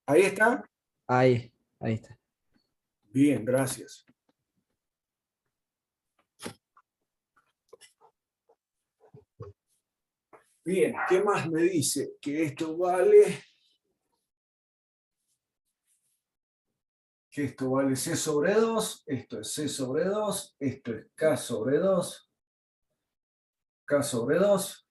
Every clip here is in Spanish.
¿Ahí está? Ahí está. Bien, gracias. Bien, ¿qué más me dice? Que esto vale... Que esto vale C sobre 2, esto es C sobre 2, esto es K sobre 2, K sobre 2.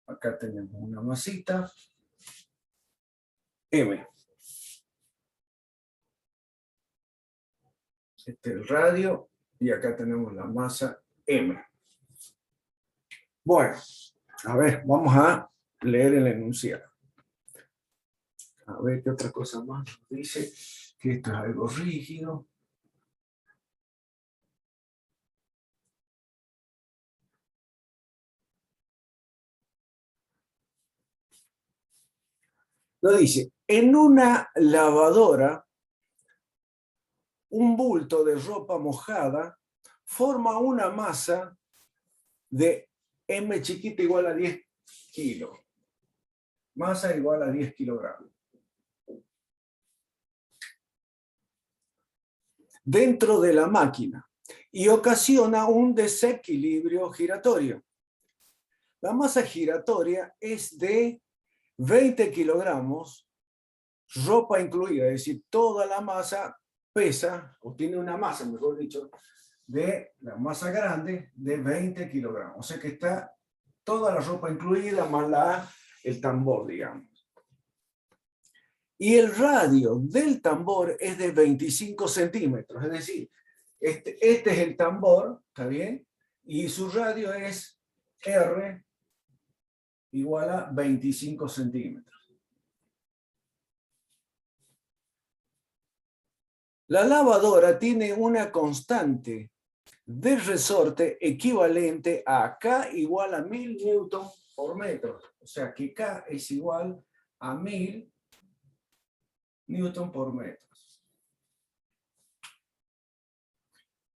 Acá tenemos una masita, M. Este es el radio y acá tenemos la masa M. Bueno, a ver, vamos a leer el enunciado. A ver qué otra cosa más nos dice, que esto es algo rígido. Nos dice, en una lavadora, un bulto de ropa mojada forma una masa de M chiquita igual a 10 kilos. Masa igual a 10 kilogramos. Dentro de la máquina y ocasiona un desequilibrio giratorio. La masa giratoria es de 20 kilogramos, ropa incluida, es decir, toda la masa pesa, o tiene una masa, mejor dicho, de la masa grande de 20 kilogramos. O sea que está toda la ropa incluida más el tambor, digamos. Y el radio del tambor es de 25 centímetros, es decir, este es el tambor, ¿está bien? Y su radio es R igual a 25 centímetros. La lavadora tiene una constante de resorte equivalente a K igual a 1000 newton por metro. O sea que K es igual a 1000 newton por metro.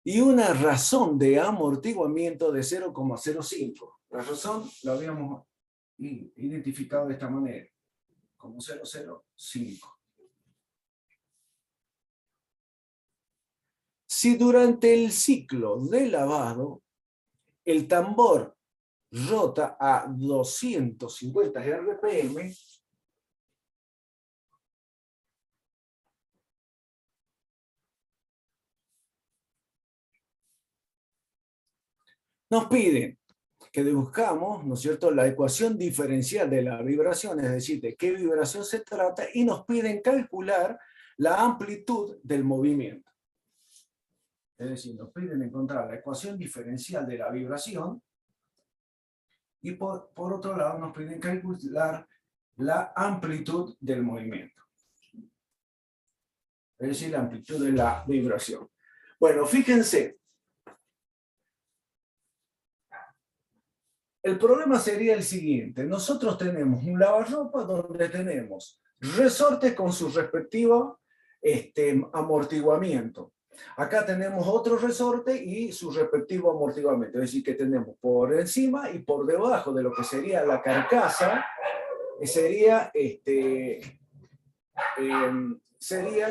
Y una razón de amortiguamiento de 0,05. La razón la habíamos identificado de esta manera, como 0,05. Si durante el ciclo de lavado el tambor rota a 250 RPM, nos piden que buscamos, ¿no es cierto?, la ecuación diferencial de la vibración, es decir, de qué vibración se trata, y nos piden calcular la amplitud del movimiento. Es decir, nos piden encontrar la ecuación diferencial de la vibración y por otro lado nos piden calcular la amplitud del movimiento. Es decir, la amplitud de la vibración. Bueno, fíjense. El problema sería el siguiente. Nosotros tenemos un lavarropa donde tenemos resortes con su respectivo amortiguamiento. Acá tenemos otro resorte y su respectivo amortiguamiento. Es decir, que tenemos por encima y por debajo de lo que sería la carcasa, serían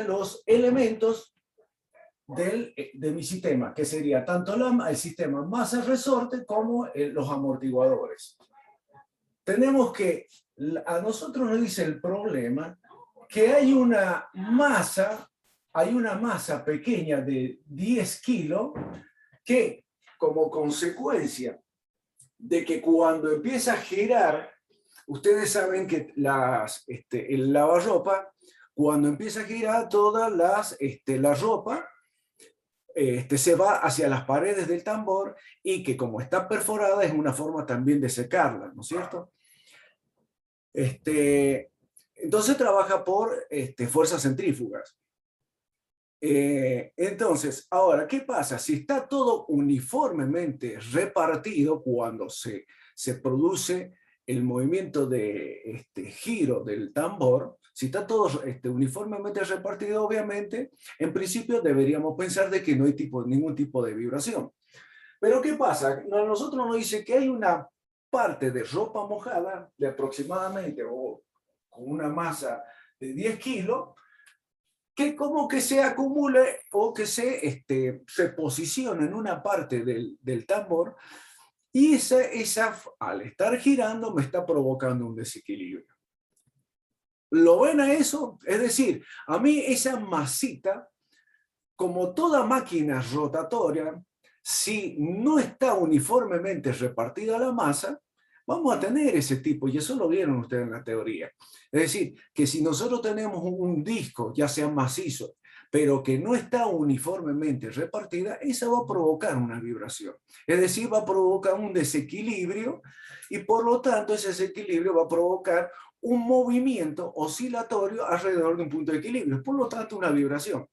los elementos de mi sistema, que sería tanto el sistema masa-resorte como los amortiguadores. Tenemos que, a nosotros nos dice el problema, que hay una masa pequeña de 10 kilos que, como consecuencia de que cuando empieza a girar, ustedes saben que el lavarropa, cuando empieza a girar toda la ropa, se va hacia las paredes del tambor y que como está perforada es una forma también de secarla, ¿no es cierto? Entonces trabaja por fuerzas centrífugas. Entonces, ahora, ¿qué pasa? Si está todo uniformemente repartido cuando se produce el movimiento de giro del tambor, si está todo uniformemente repartido, obviamente, en principio deberíamos pensar de que no hay ningún tipo de vibración. Pero ¿qué pasa? A nosotros nos dice que hay una parte de ropa mojada de aproximadamente o con una masa de 10 kilos que como que se acumule o que se posicione en una parte del tambor y al estar girando me está provocando un desequilibrio. ¿Lo ven a eso? Es decir, a mí esa masita, como toda máquina rotatoria, si no está uniformemente repartida la masa, vamos a tener ese tipo, y eso lo vieron ustedes en la teoría. Es decir, que si nosotros tenemos un disco, ya sea macizo, pero que no está uniformemente repartida, esa va a provocar una vibración. Es decir, va a provocar un desequilibrio y por lo tanto ese desequilibrio va a provocar un movimiento oscilatorio alrededor de un punto de equilibrio, por lo tanto una vibración.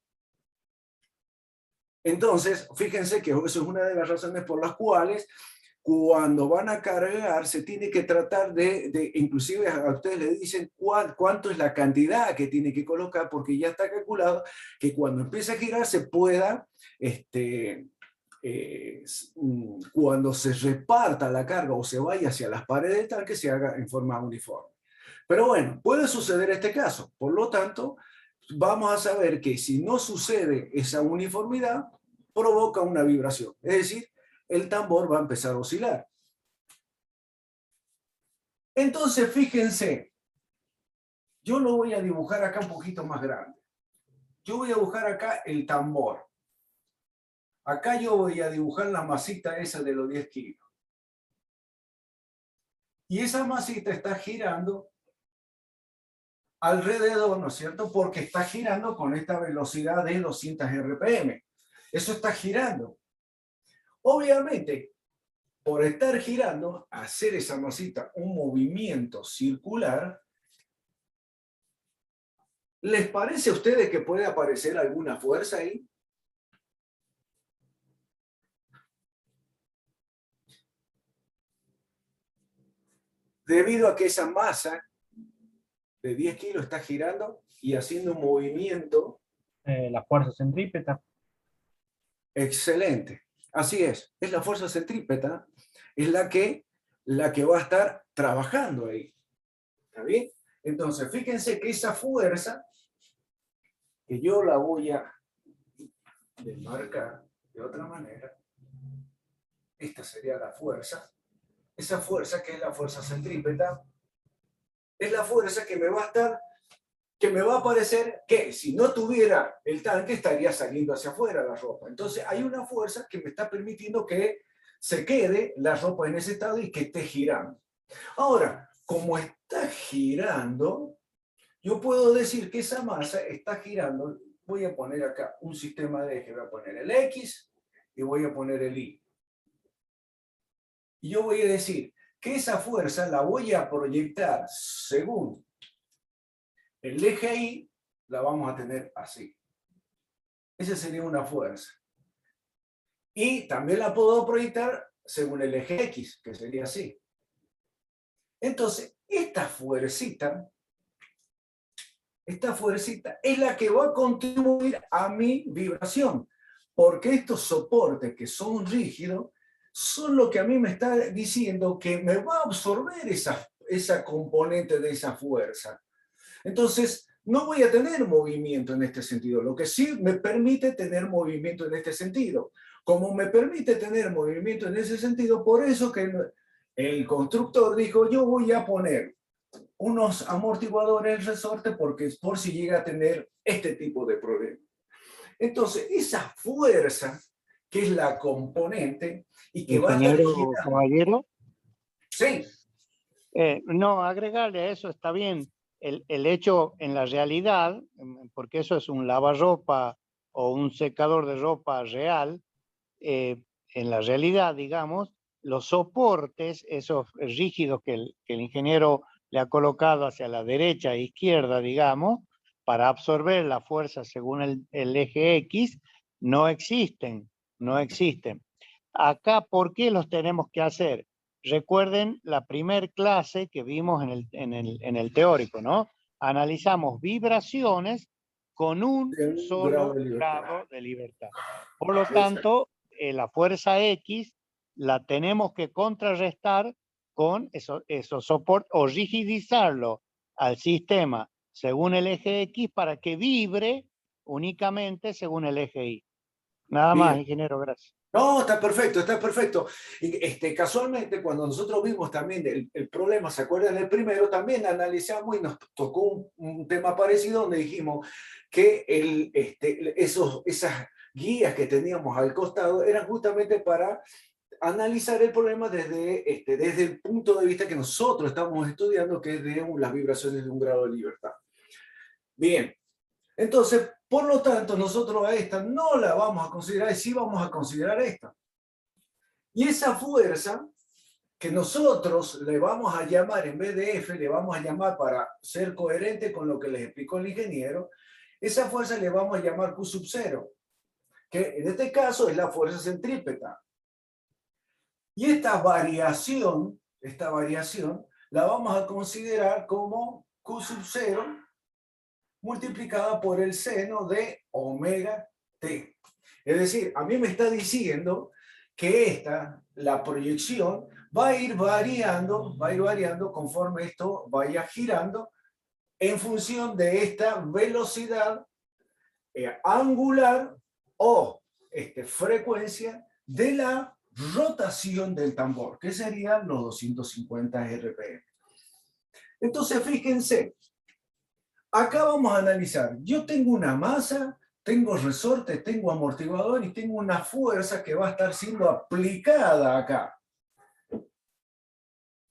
Entonces, fíjense que eso es una de las razones por las cuales cuando van a cargar se tiene que tratar inclusive a ustedes le dicen cuánto es la cantidad que tiene que colocar porque ya está calculado que cuando empiece a girar se pueda, cuando se reparta la carga o se vaya hacia las paredes del tanque se haga en forma uniforme. Pero bueno, puede suceder este caso, por lo tanto, vamos a saber que si no sucede esa uniformidad, provoca una vibración. Es decir, el tambor va a empezar a oscilar. Entonces, fíjense, yo lo voy a dibujar acá un poquito más grande. Yo voy a dibujar acá el tambor. Acá yo voy a dibujar la masita esa de los 10 kilos. Y esa masita está girando alrededor, ¿no es cierto? Porque está girando con esta velocidad de 200 RPM. Eso está girando. Obviamente, por estar girando, hacer esa masita un movimiento circular, ¿les parece a ustedes que puede aparecer alguna fuerza ahí? Debido a que esa masa de 10 kilos está girando y haciendo un movimiento. La fuerza centrípeta. Excelente. Así es la fuerza centrípeta, es la que va a estar trabajando ahí. ¿Está bien? Entonces, fíjense que esa fuerza, que yo la voy a demarcar de otra manera, esta sería la fuerza, esa fuerza que es la fuerza centrípeta, es la fuerza que me va a estar, que me va a parecer que si no tuviera el tanque estaría saliendo hacia afuera la ropa. Entonces hay una fuerza que me está permitiendo que se quede la ropa en ese estado y que esté girando. Ahora, como está girando, yo puedo decir que esa masa está girando. Voy a poner acá un sistema de eje, voy a poner el X y voy a poner el Y. Y yo voy a decir que esa fuerza la voy a proyectar según el eje Y, la vamos a tener así. Esa sería una fuerza. Y también la puedo proyectar según el eje X, que sería así. Entonces, esta fuercita es la que va a contribuir a mi vibración, porque estos soportes que son rígidos son lo que a mí me está diciendo que me va a absorber esa componente de esa fuerza. Entonces, no voy a tener movimiento en este sentido, lo que sí me permite tener movimiento en este sentido. Como me permite tener movimiento en ese sentido, por eso que el constructor dijo, yo voy a poner unos amortiguadores resorte porque por si llega a tener este tipo de problema. Entonces, esa fuerza, que es la componente y que va a estar girando. Caballero. Sí. No, agregarle a eso está bien. El hecho en la realidad, porque eso es un lavarropa o un secador de ropa real, en la realidad, digamos, los soportes, esos rígidos que el ingeniero le ha colocado hacia la derecha e izquierda, digamos, para absorber la fuerza según el eje X, no existen. Acá, ¿por qué los tenemos que hacer? Recuerden la primer clase que vimos en el teórico, ¿no? Analizamos vibraciones con un solo grado de libertad. Por lo tanto, la fuerza X la tenemos que contrarrestar con esos soportes o rigidizarlo al sistema según el eje X para que vibre únicamente según el eje Y. Nada más, Bien. ingeniero, gracias. No, está perfecto, está perfecto. Y, casualmente, cuando nosotros vimos también el problema, ¿se acuerdan del primero? También analizamos y nos tocó un tema parecido donde dijimos que esas guías que teníamos al costado eran justamente para analizar el problema desde el punto de vista que nosotros estamos estudiando, que es de las vibraciones de un grado de libertad. Bien. Entonces, por lo tanto, nosotros a esta no la vamos a considerar, y sí vamos a considerar esta. Y esa fuerza que nosotros le vamos a llamar, en vez de F, le vamos a llamar para ser coherente con lo que les explicó el ingeniero, esa fuerza le vamos a llamar Q sub 0, que en este caso es la fuerza centrípeta. Y esta variación la vamos a considerar como Q sub 0 multiplicada por el seno de omega t. Es decir, a mí me está diciendo que la proyección va a ir variando conforme esto vaya girando en función de esta velocidad angular o frecuencia de la rotación del tambor, que serían los 250 RPM. Entonces, fíjense, acá vamos a analizar, yo tengo una masa, tengo resorte, tengo amortiguador y tengo una fuerza que va a estar siendo aplicada acá.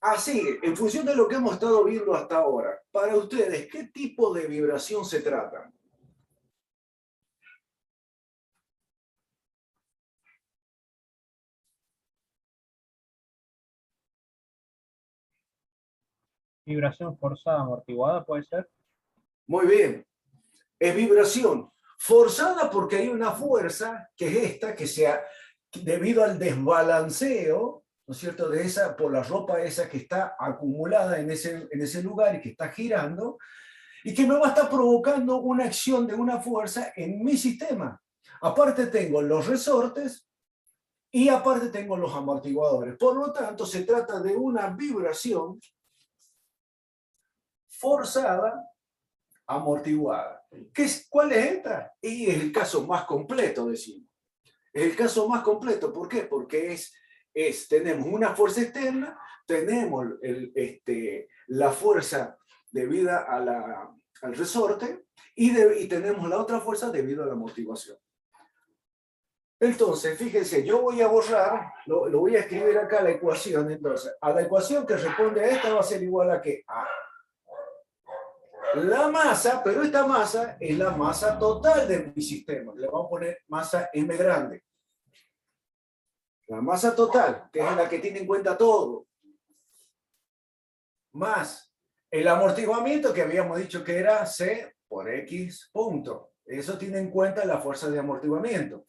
Así, en función de lo que hemos estado viendo hasta ahora, para ustedes, ¿qué tipo de vibración se trata? Vibración forzada amortiguada, ¿puede ser? Muy bien, es vibración forzada porque hay una fuerza que es esta, que sea debido al desbalanceo, ¿no es cierto?, por la ropa esa que está acumulada en ese lugar y que está girando, y que me va a estar provocando una acción de una fuerza en mi sistema. Aparte tengo los resortes y aparte tengo los amortiguadores. Por lo tanto, se trata de una vibración forzada amortiguada. ¿Cuál es esta? Y es el caso más completo, decimos. Es el caso más completo. ¿Por qué? Porque tenemos una fuerza externa, tenemos la fuerza debida al resorte y tenemos la otra fuerza debido a la amortiguación. Entonces, fíjense, yo voy a borrar, lo voy a escribir acá la ecuación. Entonces, a la ecuación que responde a esta va a ser igual a ¿qué? A la masa, pero esta masa es la masa total de mi sistema. Le vamos a poner masa M grande. La masa total, que es la que tiene en cuenta todo. Más el amortiguamiento que habíamos dicho que era C por X punto. Eso tiene en cuenta la fuerza de amortiguamiento.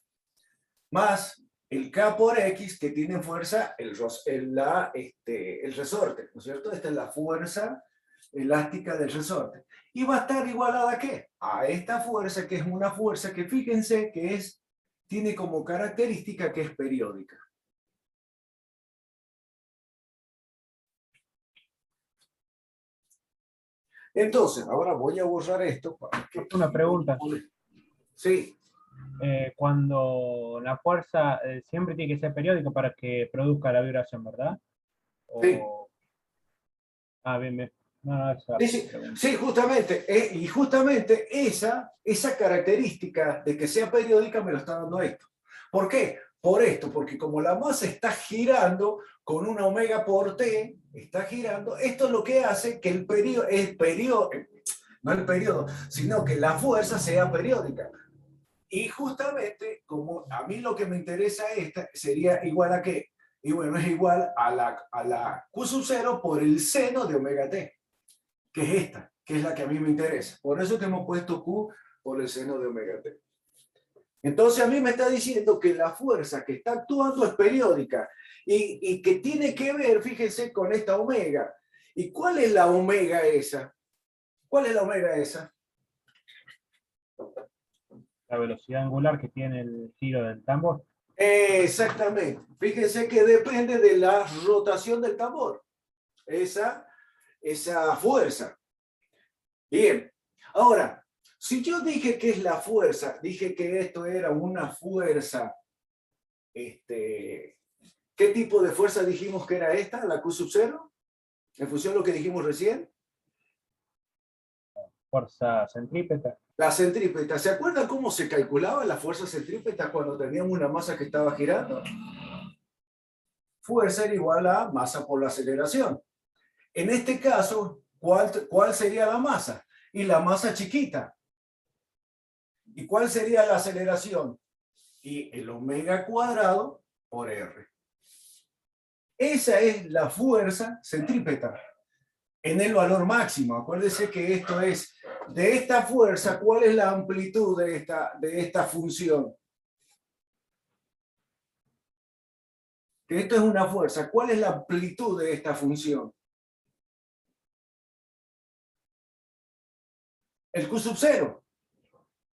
Más el K por X que tiene en fuerza el resorte, ¿no es cierto? Esta es la fuerza elástica del resorte. Y va a estar igualada ¿a qué? A esta fuerza, que es una fuerza que fíjense que tiene como característica que es periódica. Entonces, ahora voy a borrar esto. Una pregunta. Sí. Cuando la fuerza siempre tiene que ser periódica para que produzca la vibración, ¿verdad? Sí. Ah, bien, bien. No, sí, justamente. Y justamente esa característica de que sea periódica me lo está dando esto. ¿Por qué? Por esto, porque como la masa está girando con una omega por t, está girando, esto es lo que hace que el periodo, no el periodo, sino que la fuerza sea periódica. Y justamente, como a mí lo que me interesa sería igual a ¿qué? Y bueno, es igual a la Q sub 0 por el seno de omega t, que es esta, que es la que a mí me interesa. Por eso que hemos puesto Q por el seno de omega t. Entonces a mí me está diciendo que la fuerza que está actuando es periódica y que tiene que ver, fíjense, con esta omega. ¿Y cuál es la omega esa? ¿Cuál es la omega esa? La velocidad angular que tiene el giro del tambor. Exactamente. Fíjense que depende de la rotación del tambor. Esa fuerza. Bien. Ahora, si yo dije que es la fuerza, dije que esto era una fuerza, ¿qué tipo de fuerza dijimos que era esta, la Q sub 0? En función de lo que dijimos recién. Fuerza centrípeta. La centrípeta. ¿Se acuerdan cómo se calculaba la fuerza centrípeta cuando teníamos una masa que estaba girando? Fuerza era igual a masa por la aceleración. En este caso, ¿cuál sería la masa? Y la masa chiquita. ¿Y cuál sería la aceleración? Y el omega cuadrado por R. Esa es la fuerza centrípeta en el valor máximo. Acuérdense que esto es, de esta fuerza, ¿cuál es la amplitud de esta función? Que esto es una fuerza. ¿Cuál es la amplitud de esta función? El Q sub 0.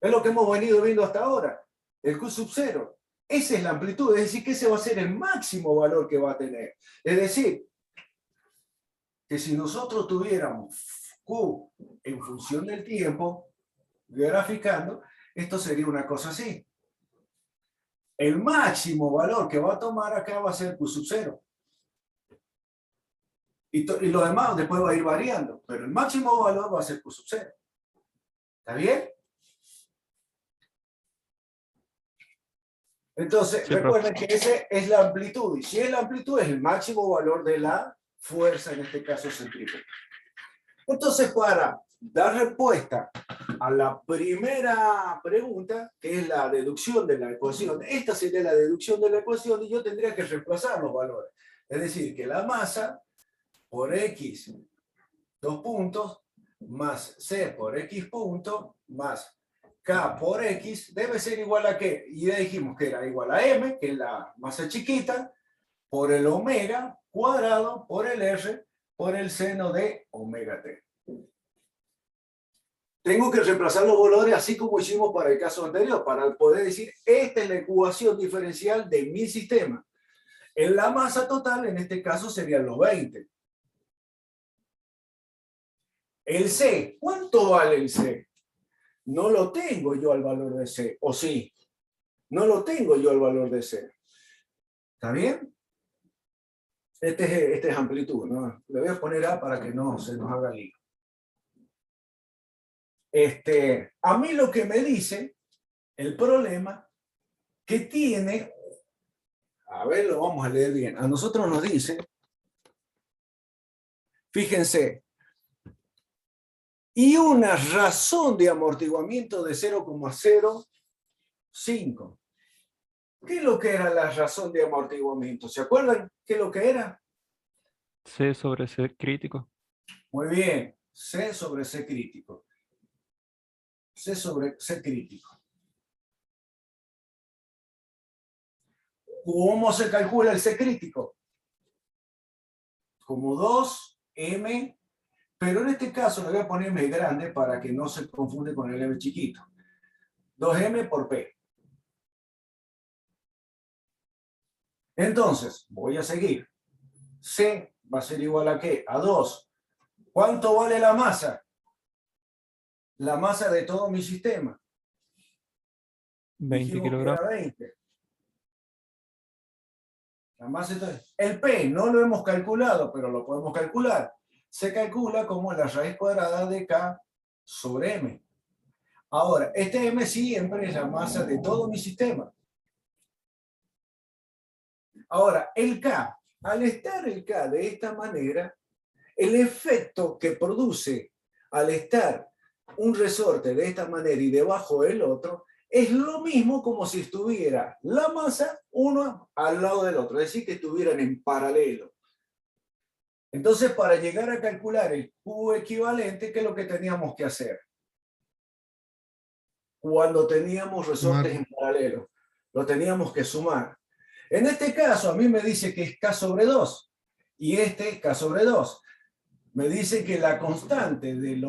Es lo que hemos venido viendo hasta ahora. El Q sub 0. Esa es la amplitud, es decir, que ese va a ser el máximo valor que va a tener. Es decir, que si nosotros tuviéramos Q en función del tiempo, graficando, esto sería una cosa así. El máximo valor que va a tomar acá va a ser Q sub 0. Y lo demás después va a ir variando, pero el máximo valor va a ser Q sub 0. ¿Está bien? Entonces, Sí, recuerden que esa es la amplitud. Y si es la amplitud, es el máximo valor de la fuerza, en este caso centrípeta. Entonces, para dar respuesta a la primera pregunta, que es la deducción de la ecuación, esta sería la deducción de la ecuación y yo tendría que reemplazar los valores. Es decir, que la masa por X, 2 puntos, más C por X punto, más K por X, debe ser igual a ¿qué? Y ya dijimos que era igual a M, que es la masa chiquita, por el omega cuadrado, por el R, por el seno de omega T. Tengo que reemplazar los valores así como hicimos para el caso anterior, para poder decir, esta es la ecuación diferencial de mi sistema. En la masa total, en este caso, serían los 20. El C, ¿cuánto vale el C? No lo tengo yo al valor de C, ¿o sí? No lo tengo yo al valor de C. ¿Está bien? Este es amplitud, ¿no? Le voy a poner A para que no se nos haga lío. A mí lo que me dice el problema que tiene, a ver, lo vamos a leer bien. A nosotros nos dice, fíjense, y una razón de amortiguamiento de 0,05. ¿Qué es lo que era la razón de amortiguamiento? ¿Se acuerdan qué es lo que era? C sobre C crítico. Muy bien, C sobre C crítico. C sobre C crítico. ¿Cómo se calcula el C crítico? Como 2M, pero en este caso le voy a poner M grande para que no se confunde con el M chiquito. 2M por P. Entonces, voy a seguir. C va a ser igual a ¿qué? A 2. ¿Cuánto vale la masa? La masa de todo mi sistema. 20 Dijimos que kilogramos. era 20. La masa entonces, el P no lo hemos calculado, pero lo podemos calcular. Se calcula como la raíz cuadrada de K sobre M. Ahora, este M siempre es la masa de todo mi sistema. Ahora, el K, al estar el K de esta manera, el efecto que produce al estar un resorte de esta manera y debajo el otro, es lo mismo como si estuviera la masa uno al lado del otro, es decir, que estuvieran en paralelo. Entonces, para llegar a calcular el Q equivalente, ¿qué es lo que teníamos que hacer? Cuando teníamos resortes en paralelo, lo teníamos que sumar. En este caso, a mí me dice que es K sobre 2, y este K sobre 2. Me dice que la constante del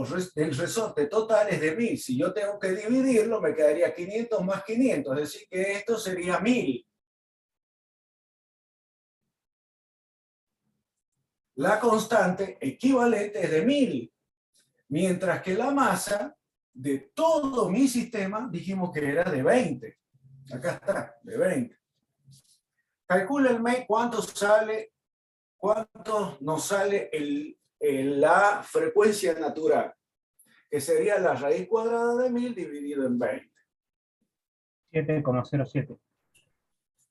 resorte total es de 1000. Si yo tengo que dividirlo, me quedaría 500 más 500, es decir, que esto sería 1000. la constante equivalente es de 1000, mientras que la masa de todo mi sistema dijimos que era de 20. Acá está, de 20. Calcúlenme cuánto nos sale la frecuencia natural, que sería la raíz cuadrada de 1000 dividido en 20. 7,07.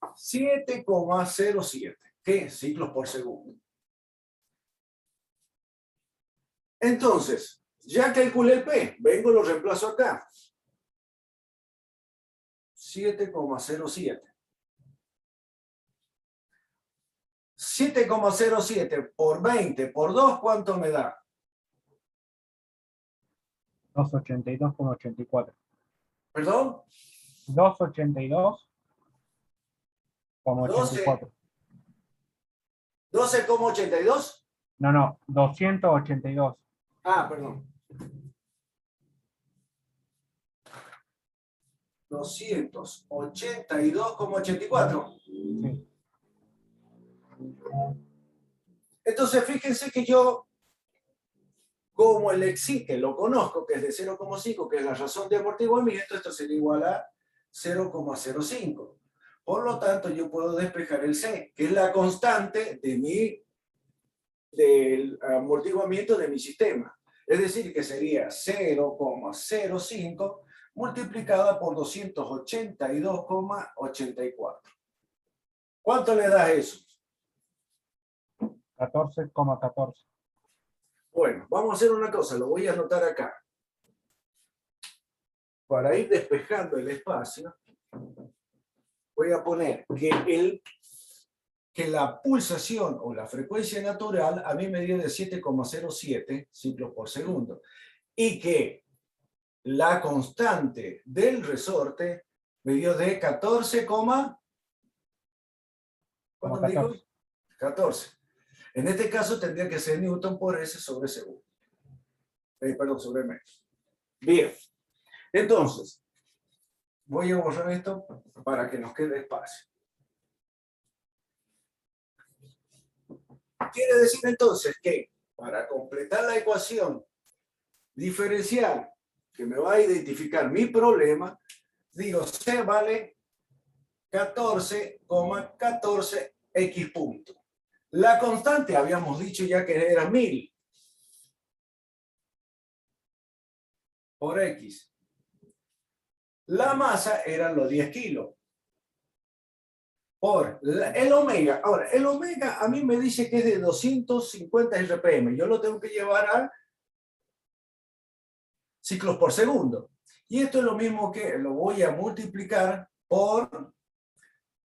7,07. ¿Qué? Ciclos por segundo. Entonces, ya calculé el P. Vengo y lo reemplazo acá. 7,07. 7,07 por 20 por 2, ¿cuánto me da? 282,84. ¿Perdón? 282,84. 12,82. No, 282. Ah, perdón. 282,84. Sí. Entonces, fíjense que yo, como el exite lo conozco, que es de 0,5, que es la razón de amortiguamiento, esto sería igual a 0,05. Por lo tanto, yo puedo despejar el C, que es la constante del amortiguamiento de mi sistema. Es decir, que sería 0,05 multiplicada por 282,84. ¿Cuánto le da eso? 14,14. Bueno, vamos a hacer una cosa, lo voy a anotar acá. Para ir despejando el espacio, voy a poner que la pulsación o la frecuencia natural a mí me dio de 7,07 ciclos por segundo y que la constante del resorte me dio de 14, ¿cuánto me dijo? 14. En este caso tendría que ser Newton por S sobre segundo. Perdón, sobre metro. Bien. Entonces, voy a borrar esto para que nos quede espacio. Quiere decir entonces que para completar la ecuación diferencial que me va a identificar mi problema, digo C vale 14,14 X punto. La constante habíamos dicho ya que era 1000 por X. La masa eran los 10 kilos por el omega. Ahora, el omega a mí me dice que es de 250 RPM. Yo lo tengo que llevar a ciclos por segundo. Y esto es lo mismo que lo voy a multiplicar por,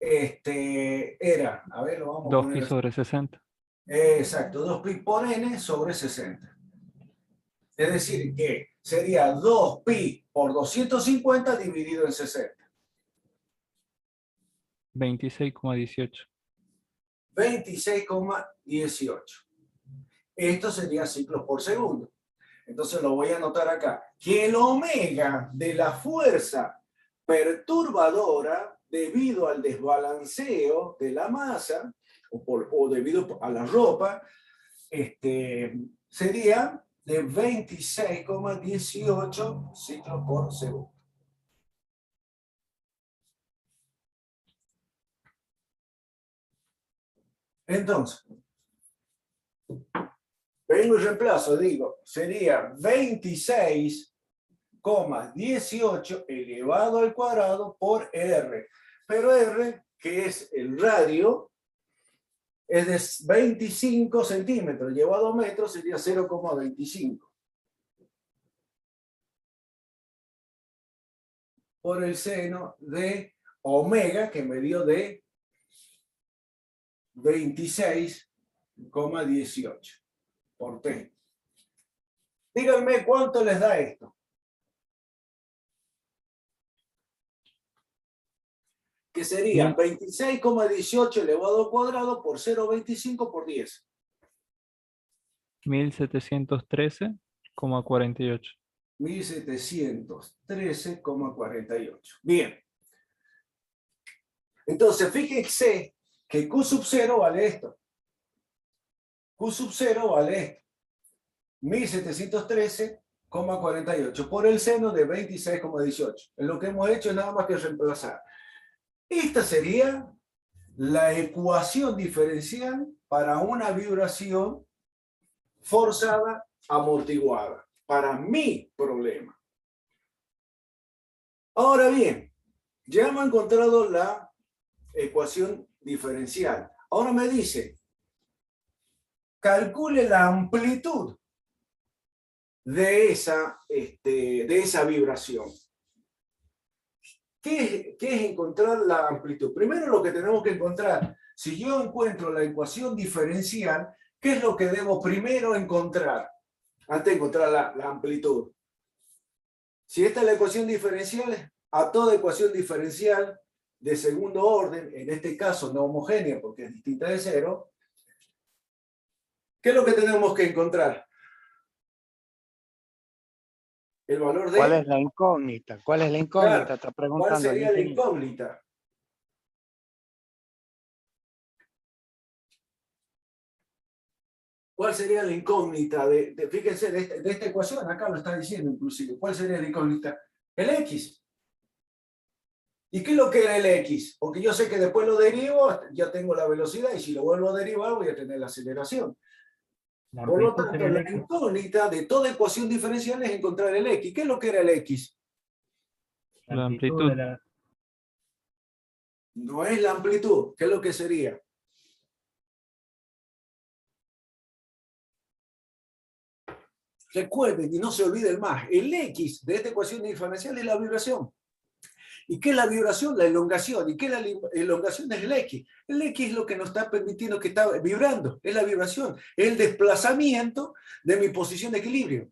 a ver, lo vamos a 2 poner pi sobre 60. Exacto, 2pi por n sobre 60. Es decir, que sería 2pi por 250 dividido en 60. 26,18. 26,18. Esto sería ciclos por segundo. Entonces lo voy a anotar acá. Que el omega de la fuerza perturbadora debido al desbalanceo de la masa o debido a la ropa, sería de 26,18 ciclos por segundo. Entonces, vengo y reemplazo, digo, sería 26,18 elevado al cuadrado por R. Pero R, que es el radio, es de 25 centímetros, llevado a metros sería 0,25. Por el seno de omega, que me dio de 26,18 por T. Díganme cuánto les da esto. Que sería 26,18 elevado al cuadrado por 0,25 por 10. 1713,48. 1713,48. Bien. Entonces, fíjense que Q sub 0 vale esto. Q sub 0 vale 1713,48 por el seno de 26,18. Lo que hemos hecho es nada más que reemplazar. Esta sería la ecuación diferencial para una vibración forzada amortiguada, para mi problema. Ahora bien, ya hemos encontrado la ecuación diferencial. Ahora me dice, calcule la amplitud de esa vibración. ¿Qué es encontrar la amplitud? Primero lo que tenemos que encontrar, si yo encuentro la ecuación diferencial, ¿qué es lo que debo primero encontrar? Antes de encontrar la amplitud. Si esta es la ecuación diferencial, a toda ecuación diferencial de segundo orden, en este caso no homogénea porque es distinta de cero, ¿qué es lo que tenemos que encontrar? El valor de... ¿Cuál es la incógnita? ¿Cuál es la incógnita? Claro, Está preguntando. ¿cuál sería la el ingeniero. incógnita? ¿Cuál sería la incógnita? Fíjense, de esta ecuación, acá lo está diciendo inclusive. ¿Cuál sería la incógnita? El X. ¿Y qué es lo que era el X? Porque yo sé que después lo derivo, ya tengo la velocidad, y si lo vuelvo a derivar voy a tener la aceleración. La Por lo amplitud tanto, sería el la X. incógnita de toda ecuación diferencial es encontrar el X. ¿Qué es lo que era el X? La amplitud. de la... No es la amplitud. ¿Qué es lo que sería? Recuerden y no se olviden más, el X de esta ecuación diferencial es la vibración. ¿Y qué es la vibración? La elongación. ¿Y qué es la elongación? Es el X. El X es lo que nos está permitiendo que está vibrando. Es la vibración. Es el desplazamiento de mi posición de equilibrio.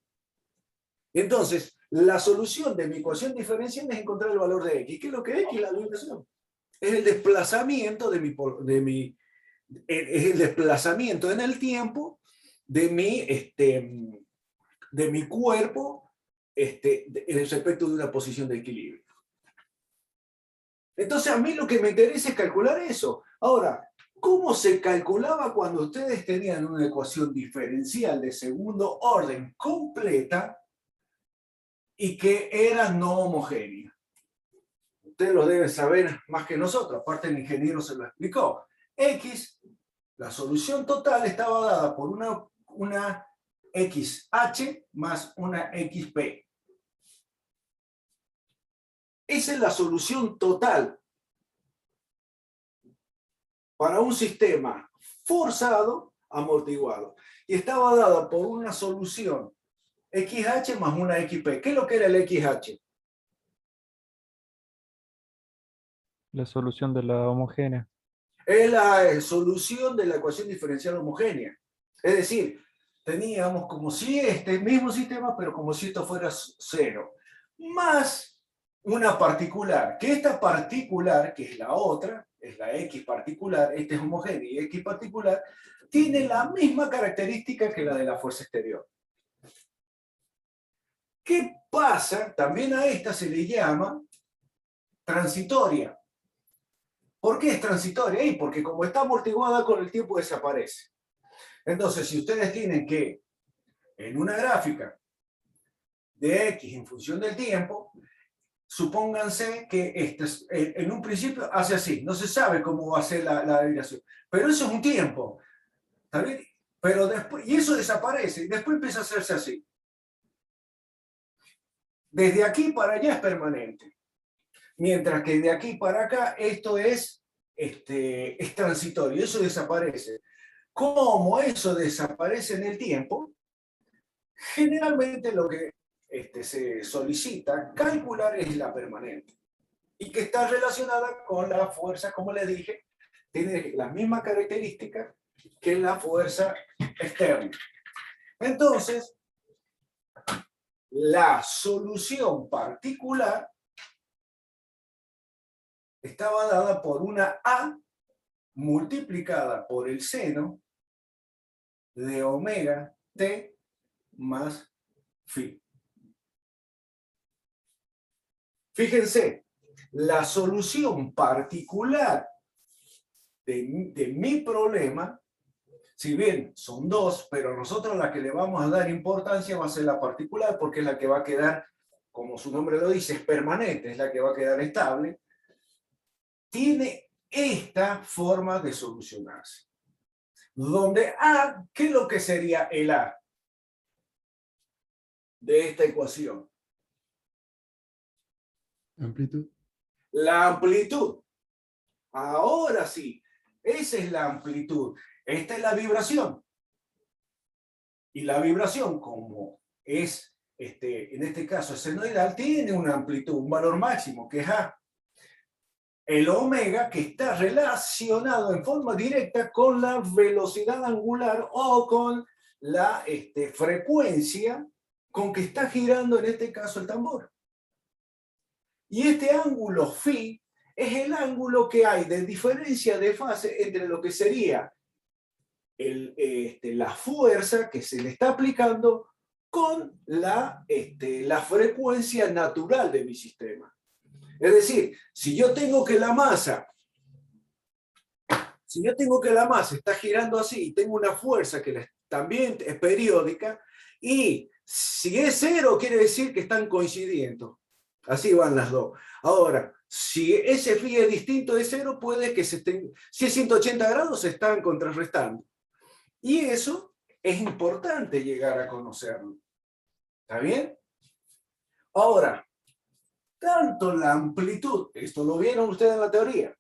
Entonces, la solución de mi ecuación diferencial es encontrar el valor de X. ¿Qué es lo que es X? La vibración. Es el desplazamiento es el desplazamiento en el tiempo de mi cuerpo respecto de una posición de equilibrio. Entonces a mí lo que me interesa es calcular eso. Ahora, ¿cómo se calculaba cuando ustedes tenían una ecuación diferencial de segundo orden completa y que era no homogénea? Ustedes lo deben saber más que nosotros, aparte el ingeniero se lo explicó. X, la solución total estaba dada por una XH más una XP. Esa es la solución total para un sistema forzado, amortiguado. Y estaba dada por una solución XH más una XP. ¿Qué es lo que era el XH? La solución de la homogénea. Es la solución de la ecuación diferencial homogénea. Es decir, teníamos como si este mismo sistema, pero como si esto fuera cero. Más una particular, que esta particular, que es la otra, es la X particular, este es homogénea y X particular, tiene la misma característica que la de la fuerza exterior. ¿Qué pasa? También a esta se le llama transitoria. ¿Por qué es transitoria? Porque como está amortiguada con el tiempo desaparece. Entonces, si ustedes tienen que, en una gráfica de X en función del tiempo, supónganse que en un principio hace así, no se sabe cómo va a ser la vibración, pero eso es un tiempo, ¿está bien? Pero después, y eso desaparece, y después empieza a hacerse así. Desde aquí para allá es permanente, mientras que de aquí para acá esto es transitorio, eso desaparece. Como eso desaparece en el tiempo, generalmente lo que se solicita calcular es la permanente y que está relacionada con la fuerza, como les dije, tiene las mismas características que la fuerza externa. Entonces, la solución particular estaba dada por una A multiplicada por el seno de omega t más phi. Fíjense, la solución particular de mi problema Si bien son dos, pero nosotros la que le vamos a dar importancia va a ser la particular, porque es la que va a quedar, como su nombre lo dice, es permanente, es la que va a quedar estable. Tiene esta forma de solucionarse. Donde A, ¿qué es lo que sería el A de esta ecuación? Amplitud. La amplitud. Ahora sí, esa es la amplitud. Esta es la vibración. Y la vibración, como es, en este caso, senoidal, tiene una amplitud, un valor máximo, que es A. El omega, que está relacionado en forma directa con la velocidad angular o con la frecuencia con que está girando, en este caso, el tambor. Y este ángulo phi es el ángulo que hay de diferencia de fase entre lo que sería la fuerza que se le está aplicando con la frecuencia natural de mi sistema. Es decir, si yo tengo que la masa está girando así y tengo una fuerza que también es periódica, y si es cero quiere decir que están coincidiendo. Así van las dos. Ahora, si ese phi es distinto de cero, puede que si es 180 grados se están contrarrestando. Y eso es importante llegar a conocerlo. ¿Está bien? Ahora, tanto la amplitud, esto lo vieron ustedes en la teoría,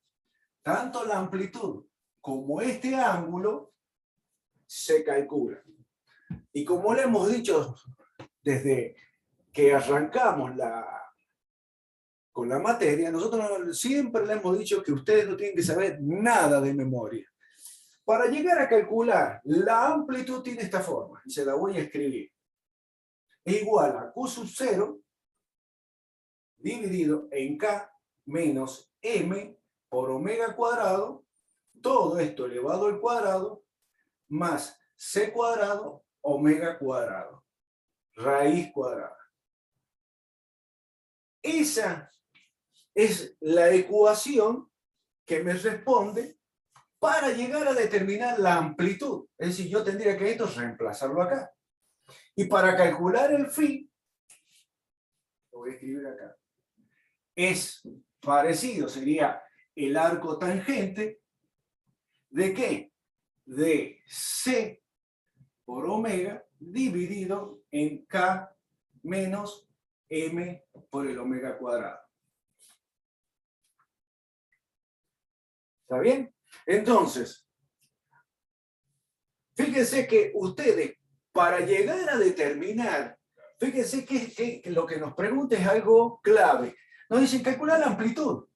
tanto la amplitud como este ángulo se calculan. Y como le hemos dicho desde que arrancamos con la materia, nosotros siempre le hemos dicho que ustedes no tienen que saber nada de memoria. Para llegar a calcular la amplitud tiene esta forma, y se la voy a escribir. Es igual a Q sub 0 dividido en K menos M por omega cuadrado, todo esto elevado al cuadrado, más C cuadrado, omega cuadrado, raíz cuadrada. Esa es la ecuación que me responde para llegar a determinar la amplitud. Es decir, yo tendría que esto reemplazarlo acá. Y para calcular el phi, lo voy a escribir acá, es parecido, sería el arco tangente ¿de qué? De C por omega dividido en K menos M por el omega cuadrado. ¿Está bien? Entonces, fíjense que ustedes, para llegar a determinar, fíjense que lo que nos pregunta es algo clave. Nos dicen calcular la amplitud.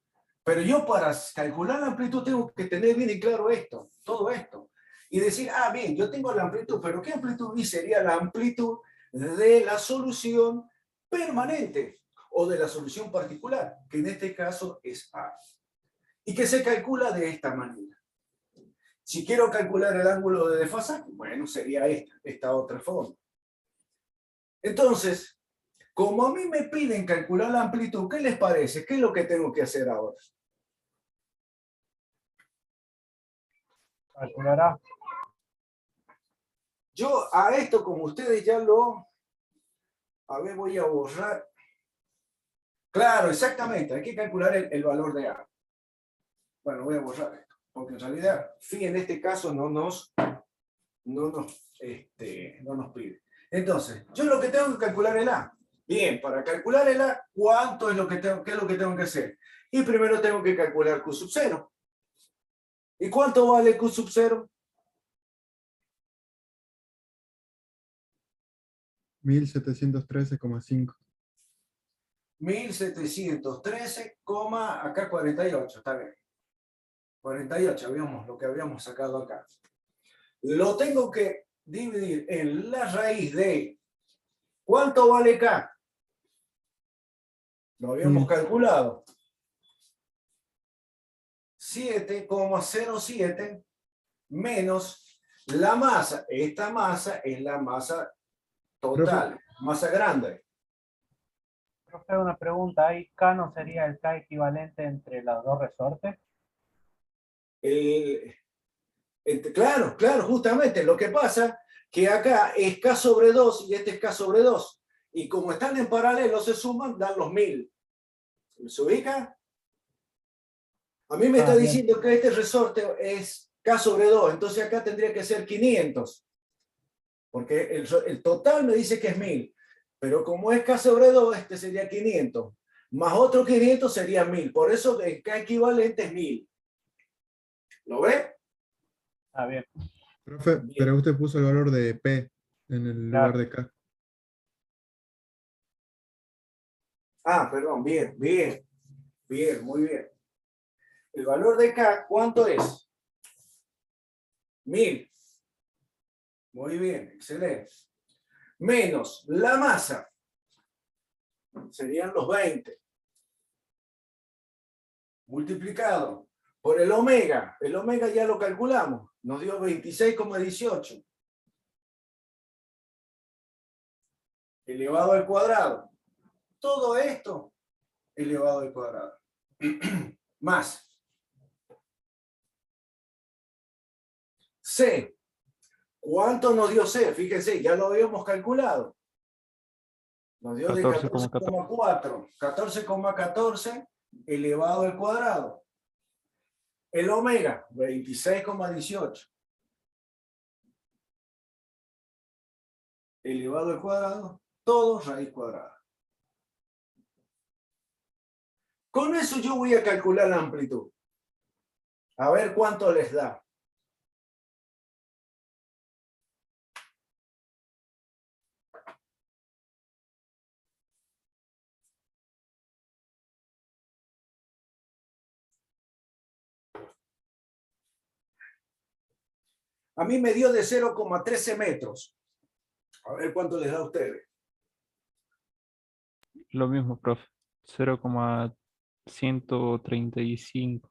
Pero yo para calcular la amplitud tengo que tener bien y claro esto, todo esto. Y decir, bien, yo tengo la amplitud, pero ¿qué amplitud? Y sería la amplitud de la solución permanente o de la solución particular, que en este caso es A. Y que se calcula de esta manera. Si quiero calcular el ángulo de desfasaje, bueno, sería esta otra forma. Entonces, como a mí me piden calcular la amplitud, ¿qué les parece? ¿Qué es lo que tengo que hacer ahora? Calculará. Yo a esto, como ustedes ya lo... A ver, voy a borrar. Claro, exactamente, hay que calcular el valor de A. Bueno, voy a borrar esto, porque en realidad, phi en este caso no nos pide. Entonces, yo lo que tengo que calcular el A. Bien, para calcular el A, ¿cuánto es lo que tengo, qué es lo que tengo que hacer? Y primero tengo que calcular Q sub 0. ¿Y cuánto vale Q sub 0? 1713,5. 1713, acá 48, está bien. 48, lo que habíamos sacado acá. Lo tengo que dividir en la raíz de... ¿Cuánto vale K? Lo habíamos calculado. 7,07 menos la masa. Esta masa es la masa total, masa grande. Profe, una pregunta, ¿ahí K no sería el K equivalente entre los dos resortes? Claro, claro, justamente. Lo que pasa que acá es K sobre 2 y este es K sobre 2. Y como están en paralelo, se suman, dan los 1000. ¿Se ubica? A mí me está Bien. diciendo que este resorte es K sobre 2, entonces acá tendría que ser 500. Porque el total me dice que es 1000. Pero como es K sobre 2, este sería 500. Más otro 500 sería 1000. Por eso el K equivalente es 1000. ¿Lo ve? Bien. Profe, Bien. pero usted puso el valor de P en el Claro. lugar de K. Ah, perdón, bien, bien. Bien, muy bien. El valor de K, ¿cuánto es? 1000. Muy bien, excelente. Menos la masa. Serían los 20. Multiplicado por el omega. El omega ya lo calculamos. Nos dio 26,18. Elevado al cuadrado. Todo esto elevado al cuadrado. Más. C. ¿Cuánto nos dio C? Fíjense, ya lo habíamos calculado. Nos dio de 14,4. 14,14 elevado al cuadrado. El omega, 26,18. Elevado al cuadrado, todo raíz cuadrada. Con eso yo voy a calcular la amplitud. A ver cuánto les da. A mí me dio de 0,13 metros. A ver cuánto les da a ustedes. Lo mismo, profe. 0,135.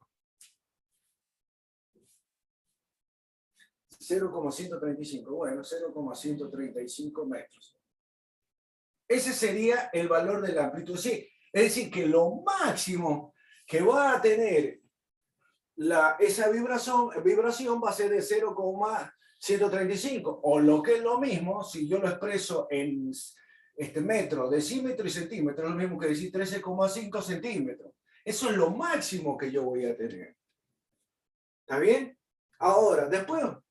0,135. Bueno, 0,135 metros. Ese sería el valor de la amplitud. Sí, es decir, que lo máximo que va a tener esa vibración va a ser de 0,135. O lo que es lo mismo, si yo lo expreso en metro, decímetro y centímetro, es lo mismo que decir 13,5 centímetros. Eso es lo máximo que yo voy a tener. ¿Está bien? Ahora, después va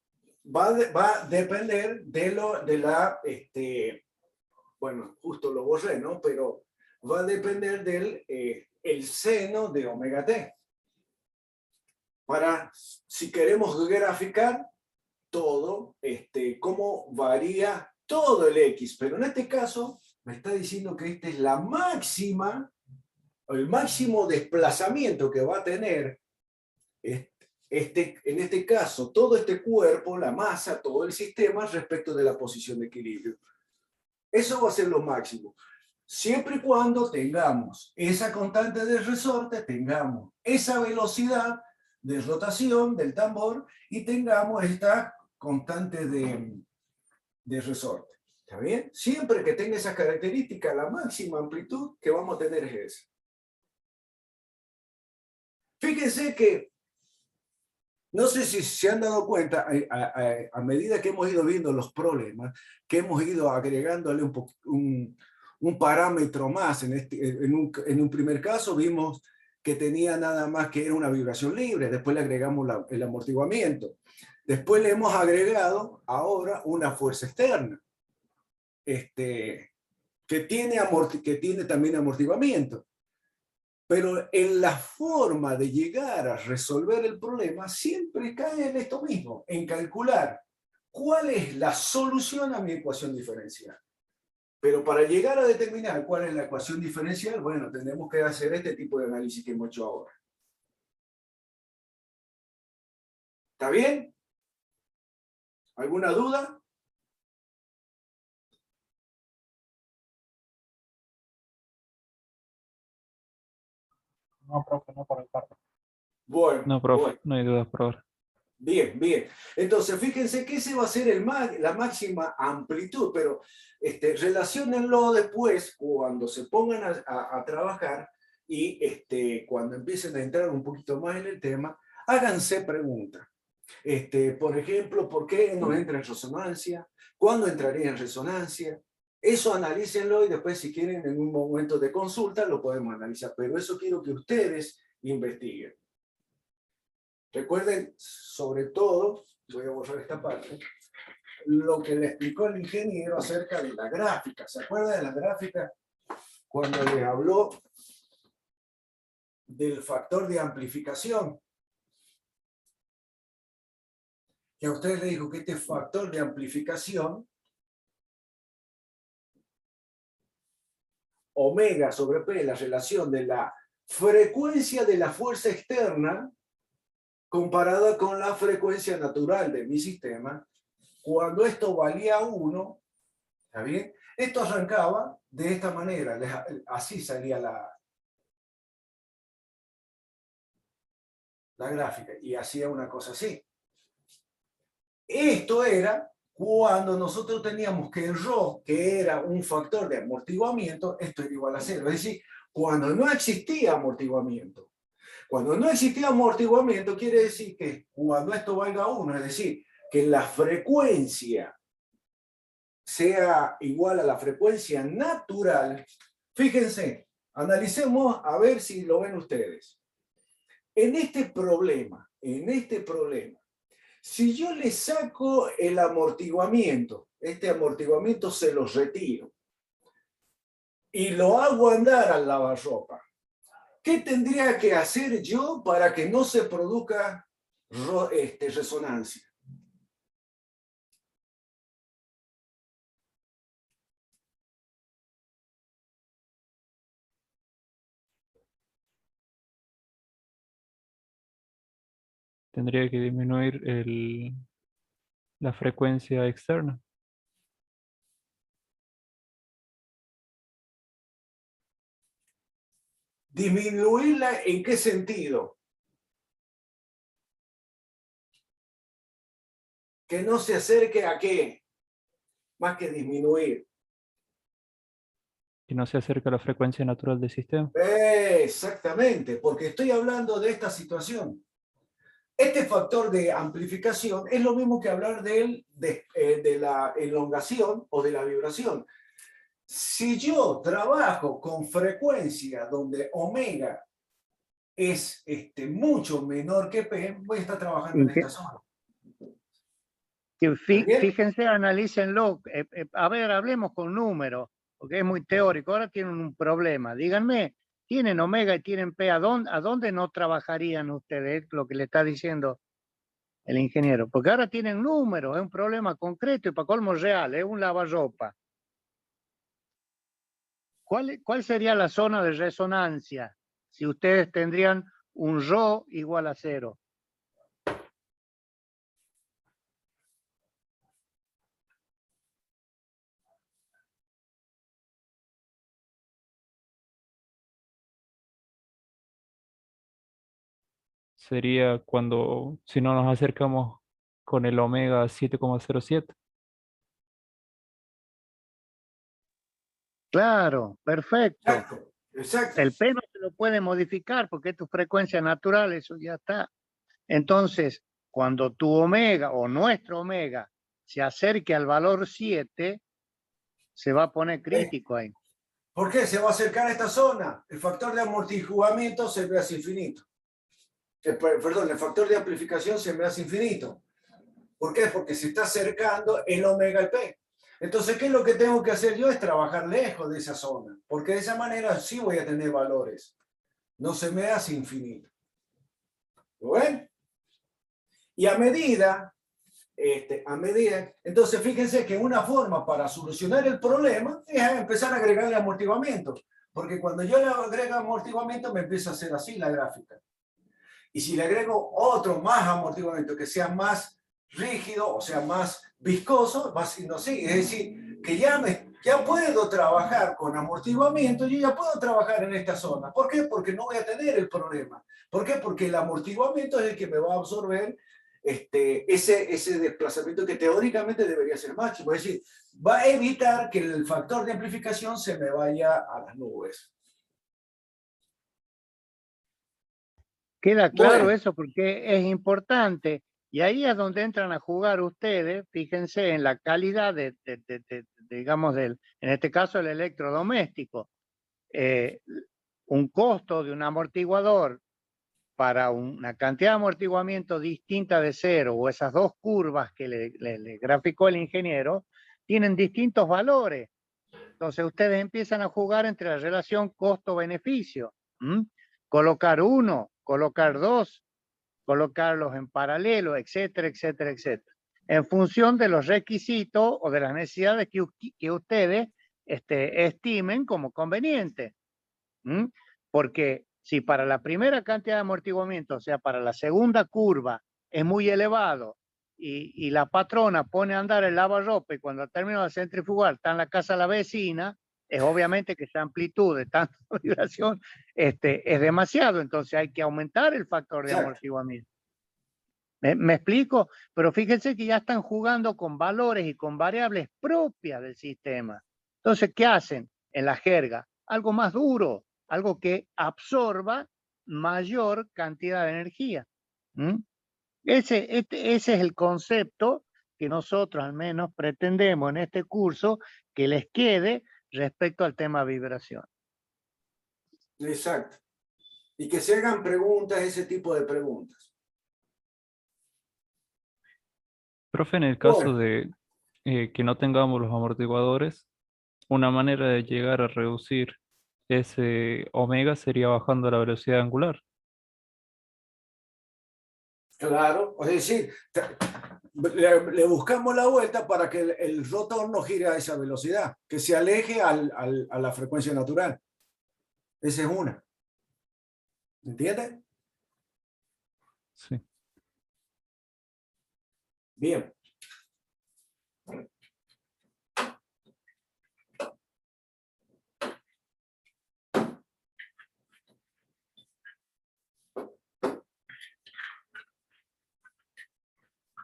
a depender bueno, justo lo borré, ¿no? Pero va a depender del el seno de omega t. Para, si queremos graficar todo, cómo varía todo el X. Pero en este caso, me está diciendo que esta es la máxima, el máximo desplazamiento que va a tener en este caso, todo este cuerpo, la masa, todo el sistema respecto de la posición de equilibrio. Eso va a ser lo máximo. Siempre y cuando tengamos esa constante de resorte, tengamos esa velocidad de rotación del tambor y tengamos esta constante de resorte. ¿Está bien? Siempre que tenga esa característica, la máxima amplitud que vamos a tener es esa. Fíjense que, no sé si se han dado cuenta, a medida que hemos ido viendo los problemas, que hemos ido agregándole un parámetro más. En un primer caso vimos que tenía nada más que era una vibración libre, después le agregamos el amortiguamiento. Después le hemos agregado ahora una fuerza externa, que tiene también amortiguamiento. Pero en la forma de llegar a resolver el problema siempre cae en esto mismo, en calcular cuál es la solución a mi ecuación diferencial. Pero para llegar a determinar cuál es la ecuación diferencial, bueno, tenemos que hacer este tipo de análisis que hemos hecho ahora. ¿Está bien? ¿Alguna duda? No, profe, no por el parte. Bueno, No, profe, bueno. no hay dudas por ahora. Bien, bien. Entonces, fíjense que ese va a ser la máxima amplitud, pero relaciónenlo después cuando se pongan a trabajar y cuando empiecen a entrar un poquito más en el tema, háganse preguntas. Por ejemplo, ¿por qué no entra en resonancia? ¿Cuándo entraría en resonancia? Eso analícenlo y después si quieren en un momento de consulta lo podemos analizar, pero eso quiero que ustedes investiguen. Recuerden, sobre todo, voy a borrar esta parte, lo que le explicó el ingeniero acerca de la gráfica. ¿Se acuerdan de la gráfica? Cuando les habló del factor de amplificación. Que a ustedes les dijo que este factor de amplificación, omega sobre P, la relación de la frecuencia de la fuerza externa comparada con la frecuencia natural de mi sistema, cuando esto valía 1, ¿está bien? Esto arrancaba de esta manera, así salía la gráfica, y hacía una cosa así. Esto era cuando nosotros teníamos que el ρ, que era un factor de amortiguamiento, esto era igual a 0. Es decir, cuando no existía amortiguamiento. Cuando no existía amortiguamiento quiere decir que cuando esto valga 1, es decir, que la frecuencia sea igual a la frecuencia natural, fíjense, analicemos a ver si lo ven ustedes. En este problema, si yo le saco el amortiguamiento, este amortiguamiento se lo retiro y lo hago andar al lavarropa, ¿qué tendría que hacer yo para que no se produzca resonancia? Tendría que disminuir la frecuencia externa. ¿Disminuirla en qué sentido? Que no se acerque a qué, más que disminuir. Y no se acerca a la frecuencia natural del sistema. Exactamente, porque estoy hablando de esta situación. Este factor de amplificación es lo mismo que hablar de la elongación o de la vibración. Si yo trabajo con frecuencia donde omega es mucho menor que P, voy a estar trabajando en esta zona. Fíjense, analícenlo. A ver, hablemos con números, porque es muy teórico. Ahora tienen un problema. Díganme, tienen omega y tienen P, ¿a dónde no trabajarían ustedes? Lo que le está diciendo el ingeniero. Porque ahora tienen números, es un problema concreto y para colmo real, es un lavarropa. ¿Cuál sería la zona de resonancia si ustedes tendrían un ρ igual a 0? Sería cuando, si no nos acercamos con el omega 7,07. Claro, perfecto. Exacto. El P no se lo puede modificar porque es tu frecuencia natural, eso ya está. Entonces, cuando tu omega o nuestro omega se acerque al valor 7, se va a poner crítico ahí. ¿Por qué se va a acercar a esta zona? El factor de amortiguamiento se me hace infinito. Perdón, el factor de amplificación se me hace infinito. ¿Por qué? Porque se está acercando el omega al P. Entonces, ¿qué es lo que tengo que hacer yo? Es trabajar lejos de esa zona. Porque de esa manera sí voy a tener valores. No se me hace infinito. ¿Lo ven? Y a medida, entonces fíjense que una forma para solucionar el problema es empezar a agregarle amortiguamiento. Porque cuando yo le agrego amortiguamiento me empieza a hacer así la gráfica. Y si le agrego otro más amortiguamiento que sea más rígido, o sea, más viscoso, va siendo así. Es decir, que ya puedo trabajar con amortiguamiento, yo ya puedo trabajar en esta zona. ¿Por qué? Porque no voy a tener el problema. ¿Por qué? Porque el amortiguamiento es el que me va a absorber ese desplazamiento que teóricamente debería ser máximo. Es decir, va a evitar que el factor de amplificación se me vaya a las nubes. Queda claro Bueno. eso porque es importante Y ahí es donde entran a jugar ustedes, fíjense en la calidad digamos, en este caso el electrodoméstico. Un costo de un amortiguador para una cantidad de amortiguamiento distinta de cero, o esas dos curvas que le graficó el ingeniero, tienen distintos valores. Entonces ustedes empiezan a jugar entre la relación costo-beneficio. Colocar uno, colocar dos, colocarlos en paralelo, etcétera, etcétera, etcétera. En función de los requisitos o de las necesidades que ustedes estimen como conveniente. Porque si para la primera cantidad de amortiguamiento, o sea, para la segunda curva, es muy elevado y la patrona pone a andar el lavarropa y cuando termina de centrifugar está en la casa de la vecina, es obviamente que esa amplitud de tanta vibración es demasiado, entonces hay que aumentar el factor de amortiguamiento. ¿Me explico? Pero fíjense que ya están jugando con valores y con variables propias del sistema. Entonces, ¿qué hacen en la jerga? Algo más duro, algo que absorba mayor cantidad de energía. Ese es el concepto que nosotros al menos pretendemos en este curso que les quede respecto al tema vibración. Exacto. Y que se hagan preguntas, ese tipo de preguntas. Profe, en el caso de que no tengamos los amortiguadores, una manera de llegar a reducir ese omega sería bajando la velocidad angular. Claro, es decir, le buscamos la vuelta para que el rotor no gire a esa velocidad, que se aleje a la frecuencia natural. Esa es una. ¿Entiendes? Sí. Bien.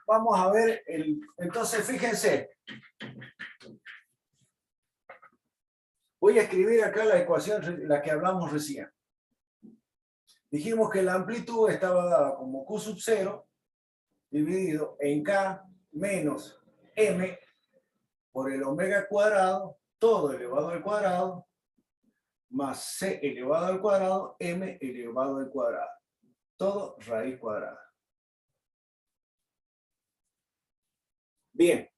Vamos a ver, entonces fíjense. Voy a escribir acá la ecuación, la que hablamos recién. Dijimos que la amplitud estaba dada como Q sub 0 dividido en K menos M por el omega cuadrado, todo elevado al cuadrado, más C elevado al cuadrado, M elevado al cuadrado. Todo raíz cuadrada. Bien,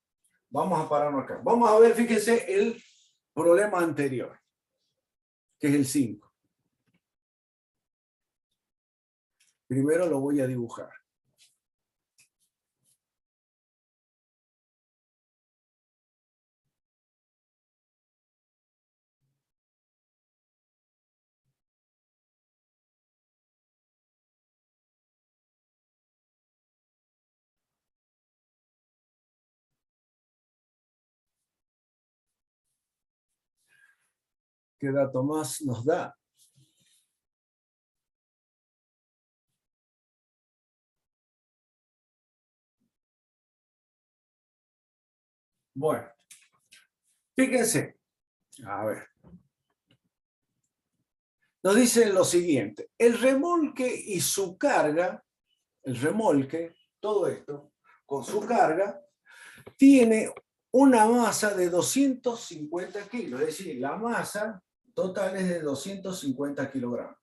vamos a pararnos acá. Vamos a ver, fíjense, el problema anterior, que es el 5. Primero lo voy a dibujar. ¿Qué dato más nos da? Bueno, fíjense, a ver. Nos dice lo siguiente, el remolque y su carga, el remolque, todo esto, con su carga, tiene una masa de 250 kilos, es decir, la masa total es de 250 kilogramos.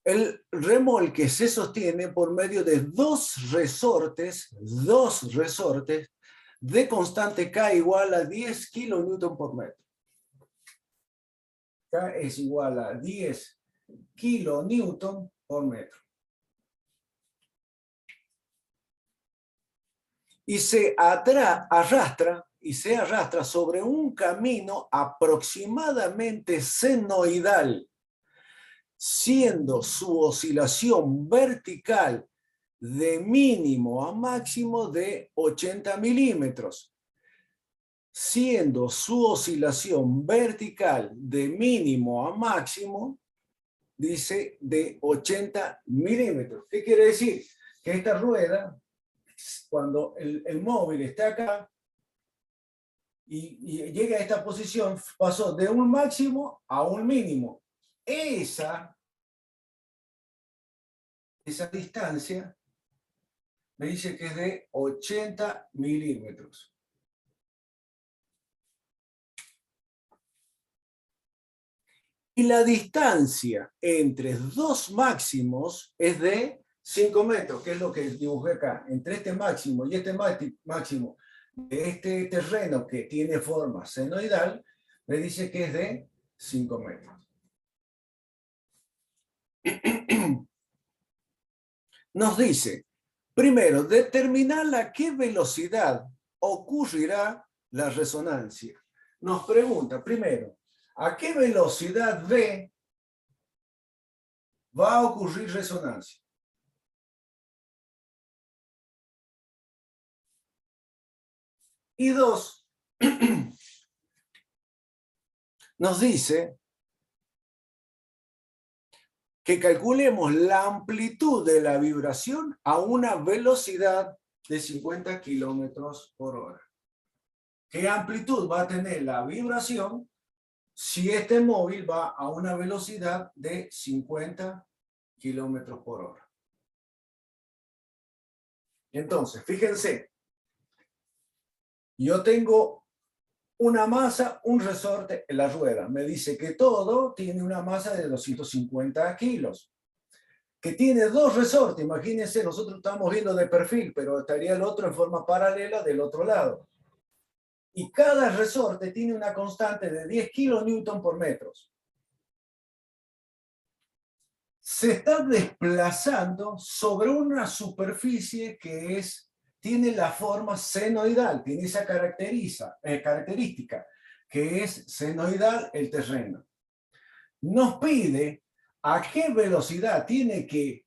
El remolque se sostiene por medio de dos resortes de constante K igual a 10 kilonewton por metro. K es igual a 10 kilonewton por metro. Y se arrastra sobre un camino aproximadamente senoidal, siendo su oscilación vertical de mínimo a máximo de 80 milímetros, siendo su oscilación vertical de mínimo a máximo, dice, de 80 milímetros. ¿Qué quiere decir? Que esta rueda, cuando el móvil está acá y llega a esta posición, pasó de un máximo a un mínimo. Esa esa distancia me dice que es de 80 milímetros. Y la distancia entre dos máximos es de 5 metros, que es lo que dibujé acá. Entre este máximo y este máximo de este terreno que tiene forma senoidal, me dice que es de 5 metros. Nos dice, primero, determinar a qué velocidad ocurrirá la resonancia. Nos pregunta, primero, ¿a qué velocidad v va a ocurrir resonancia? Y dos, nos dice que calculemos la amplitud de la vibración a una velocidad de 50 kilómetros por hora. ¿Qué amplitud va a tener la vibración si este móvil va a una velocidad de 50 kilómetros por hora? Entonces, fíjense, yo tengo una masa, un resorte en la rueda. Me dice que todo tiene una masa de 250 kilos. Que tiene dos resortes, imagínense, nosotros estamos viendo de perfil, pero estaría el otro en forma paralela del otro lado. Y cada resorte tiene una constante de 10 kilonewton por metro. Se está desplazando sobre una superficie que tiene la forma senoidal, tiene esa característica, que es senoidal el terreno. Nos pide a qué velocidad tiene que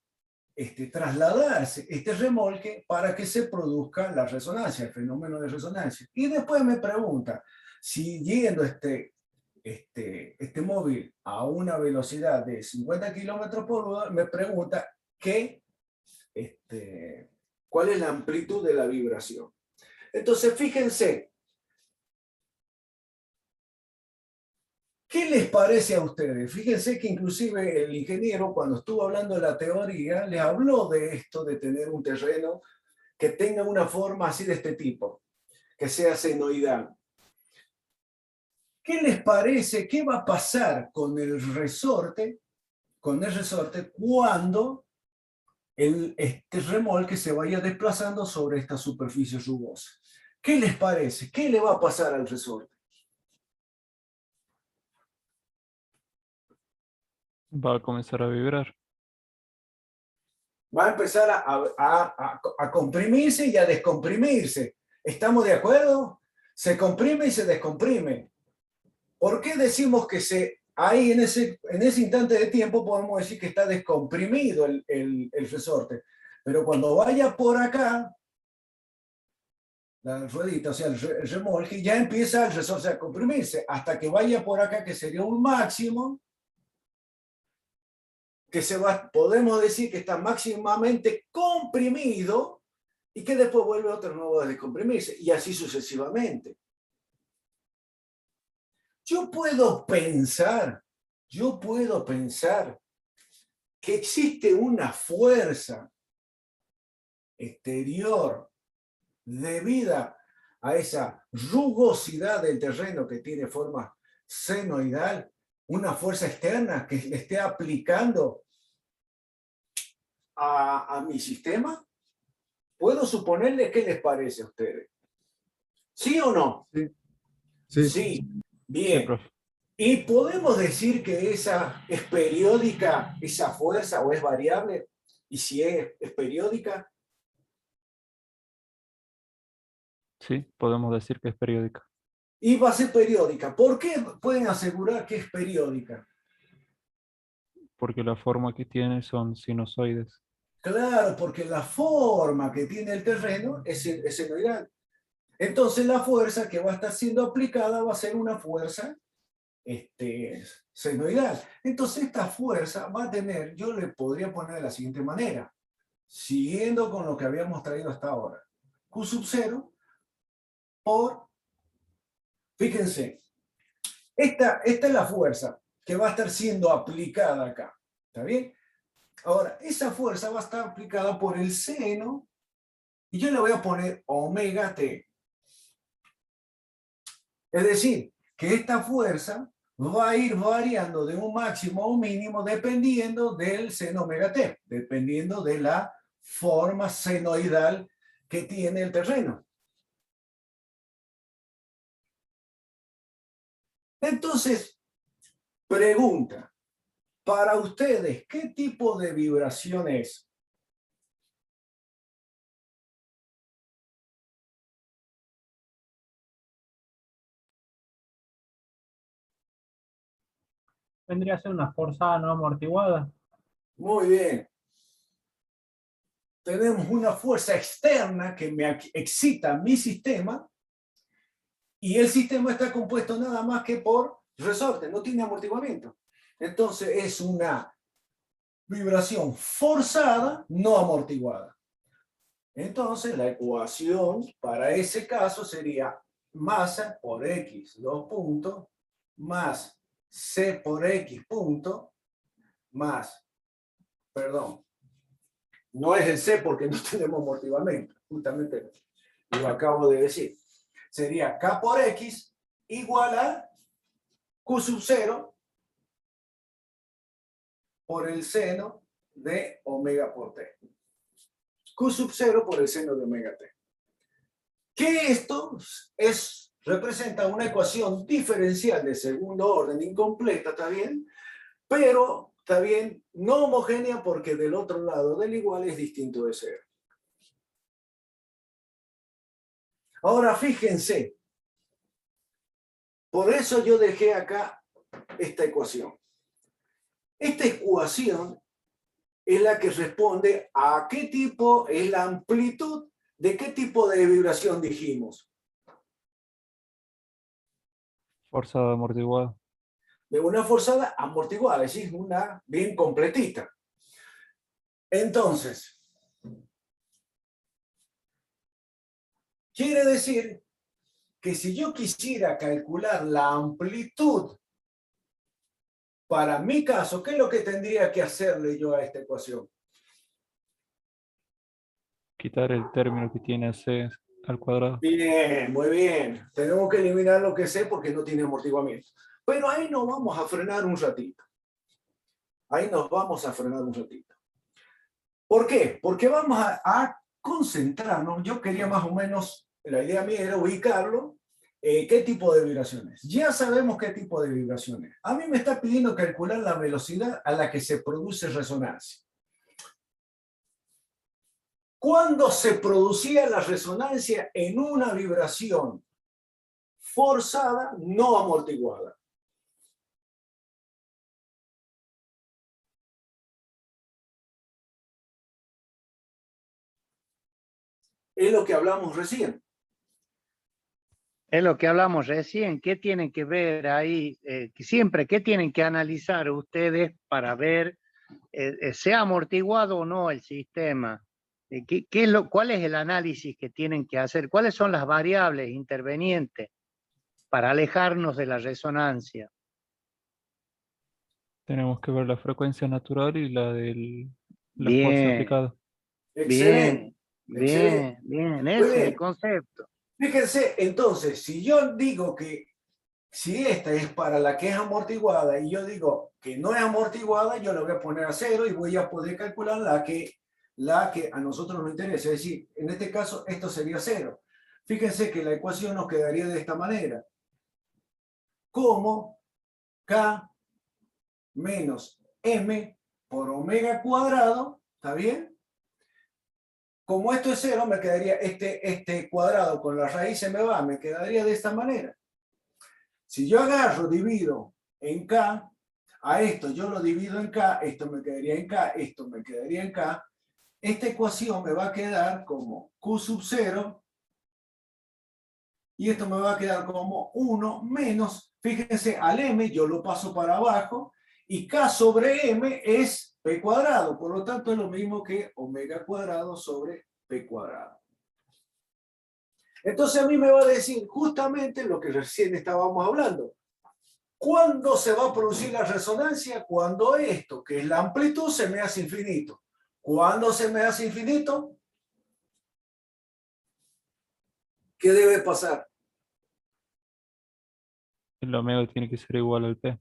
trasladarse este remolque para que se produzca la resonancia, el fenómeno de resonancia. Y después me pregunta, si yendo este móvil a una velocidad de 50 kilómetros por hora, me pregunta cuál es la amplitud de la vibración. Entonces, fíjense, ¿qué les parece a ustedes? Fíjense que inclusive el ingeniero, cuando estuvo hablando de la teoría, les habló de esto, de tener un terreno que tenga una forma así de este tipo, que sea senoidal. ¿Qué les parece? ¿Qué va a pasar con el resorte cuando este remolque se vaya desplazando sobre esta superficie rugosa? ¿Qué les parece? ¿Qué le va a pasar al resorte? Va a comenzar a vibrar. Va a empezar a comprimirse y a descomprimirse. ¿Estamos de acuerdo? Se comprime y se descomprime. ¿Por qué decimos que ahí en ese instante de tiempo podemos decir que está descomprimido el resorte? Pero cuando vaya por acá, la ruedita, o sea, el remolque, ya empieza el resorte a comprimirse, hasta que vaya por acá, que sería un máximo, podemos decir que está máximamente comprimido, y que después vuelve otro nuevo a descomprimirse, y así sucesivamente. Yo puedo pensar que existe una fuerza exterior debida a esa rugosidad del terreno que tiene forma senoidal, una fuerza externa que le esté aplicando a mi sistema. ¿Puedo suponerle qué les parece a ustedes? ¿Sí o no? Sí. Sí. Sí. Bien. Sí, profe. ¿Y podemos decir que esa es periódica, esa fuerza, o es variable? Y si es periódica, Sí, podemos decir que es periódica. y va a ser periódica. ¿Por qué pueden asegurar que es periódica? Porque la forma que tiene son sinusoides. Claro, porque la forma que tiene el terreno es senoidal. Entonces la fuerza que va a estar siendo aplicada va a ser una fuerza senoidal. Entonces esta fuerza va a tener, yo le podría poner de la siguiente manera, siguiendo con lo que habíamos traído hasta ahora. Q sub 0 por, fíjense, esta es la fuerza que va a estar siendo aplicada acá. ¿Está bien? Ahora, esa fuerza va a estar aplicada por el seno y yo le voy a poner omega t. Es decir, que esta fuerza va a ir variando de un máximo a un mínimo dependiendo del seno omega t, dependiendo de la forma senoidal que tiene el terreno. Entonces, pregunta, para ustedes, ¿qué tipo de vibración es? Vendría a ser una forzada no amortiguada. Muy bien. Tenemos una fuerza externa que me excita mi sistema y el sistema está compuesto nada más que por resorte, no tiene amortiguamiento. Entonces es una vibración forzada no amortiguada. Entonces la ecuación para ese caso sería masa por X, 2 puntos, más C por X punto, más, perdón, no es el C porque no tenemos amortiguamiento, justamente lo acabo de decir. Sería K por X igual a Q sub 0 por el seno de omega por T. Q sub 0 por el seno de omega T. Que esto representa una ecuación diferencial de segundo orden incompleta, ¿está bien? Pero, ¿está bien? No homogénea porque del otro lado del igual es distinto de 0. Ahora, fíjense. Por eso yo dejé acá esta ecuación. Esta ecuación es la que responde a qué tipo es la amplitud de qué tipo de vibración dijimos. Forzada amortiguada. De una forzada amortiguada, es decir, una bien completita. Entonces, quiere decir que si yo quisiera calcular la amplitud para mi caso, ¿qué es lo que tendría que hacerle yo a esta ecuación? Quitar el término que tiene C al cuadrado. Bien, muy bien. Tenemos que eliminar lo que sé porque no tiene amortiguamiento. Pero ahí nos vamos a frenar un ratito. Ahí nos vamos a frenar un ratito. ¿Por qué? Porque vamos a concentrarnos. Yo quería más o menos, la idea mía era ubicarlo. ¿Qué tipo de vibraciones? Ya sabemos qué tipo de vibraciones. A mí me está pidiendo calcular la velocidad a la que se produce resonancia. ¿Cuándo se producía la resonancia en una vibración forzada no amortiguada? Es lo que hablamos recién. Es lo que hablamos recién. ¿Qué tienen que ver ahí? Siempre, ¿qué tienen que analizar ustedes para ver si ha amortiguado o no el sistema? ¿Cuál es el análisis que tienen que hacer? ¿Cuáles son las variables intervenientes para alejarnos de la resonancia? Tenemos que ver la frecuencia natural y la de la fuerza Bien, aplicada. Excelente. Excelente. bien, Muy ese es el bien. concepto. Fíjense, entonces, si yo digo que si esta es para la que es amortiguada y yo digo que no es amortiguada, yo lo voy a poner a 0 y voy a poder calcular la que a nosotros nos interesa. Es decir, en este caso, esto sería 0. Fíjense que la ecuación nos quedaría de esta manera. Como K menos M por omega cuadrado, ¿está bien? Como esto es 0, me quedaría este cuadrado con la raíz se me va, me quedaría de esta manera. Si yo agarro, divido en K, a esto yo lo divido en K, esto me quedaría en K, esto me quedaría en K, esta ecuación me va a quedar como Q sub 0 y esto me va a quedar como 1 menos, fíjense, al M yo lo paso para abajo y K sobre M es P cuadrado, por lo tanto es lo mismo que omega cuadrado sobre P cuadrado. Entonces a mí me va a decir justamente lo que recién estábamos hablando. ¿Cuándo se va a producir la resonancia? Cuando esto, que es la amplitud, se me hace infinito. ¿Cuándo se me hace infinito? ¿Qué debe pasar? El omega tiene que ser igual al P.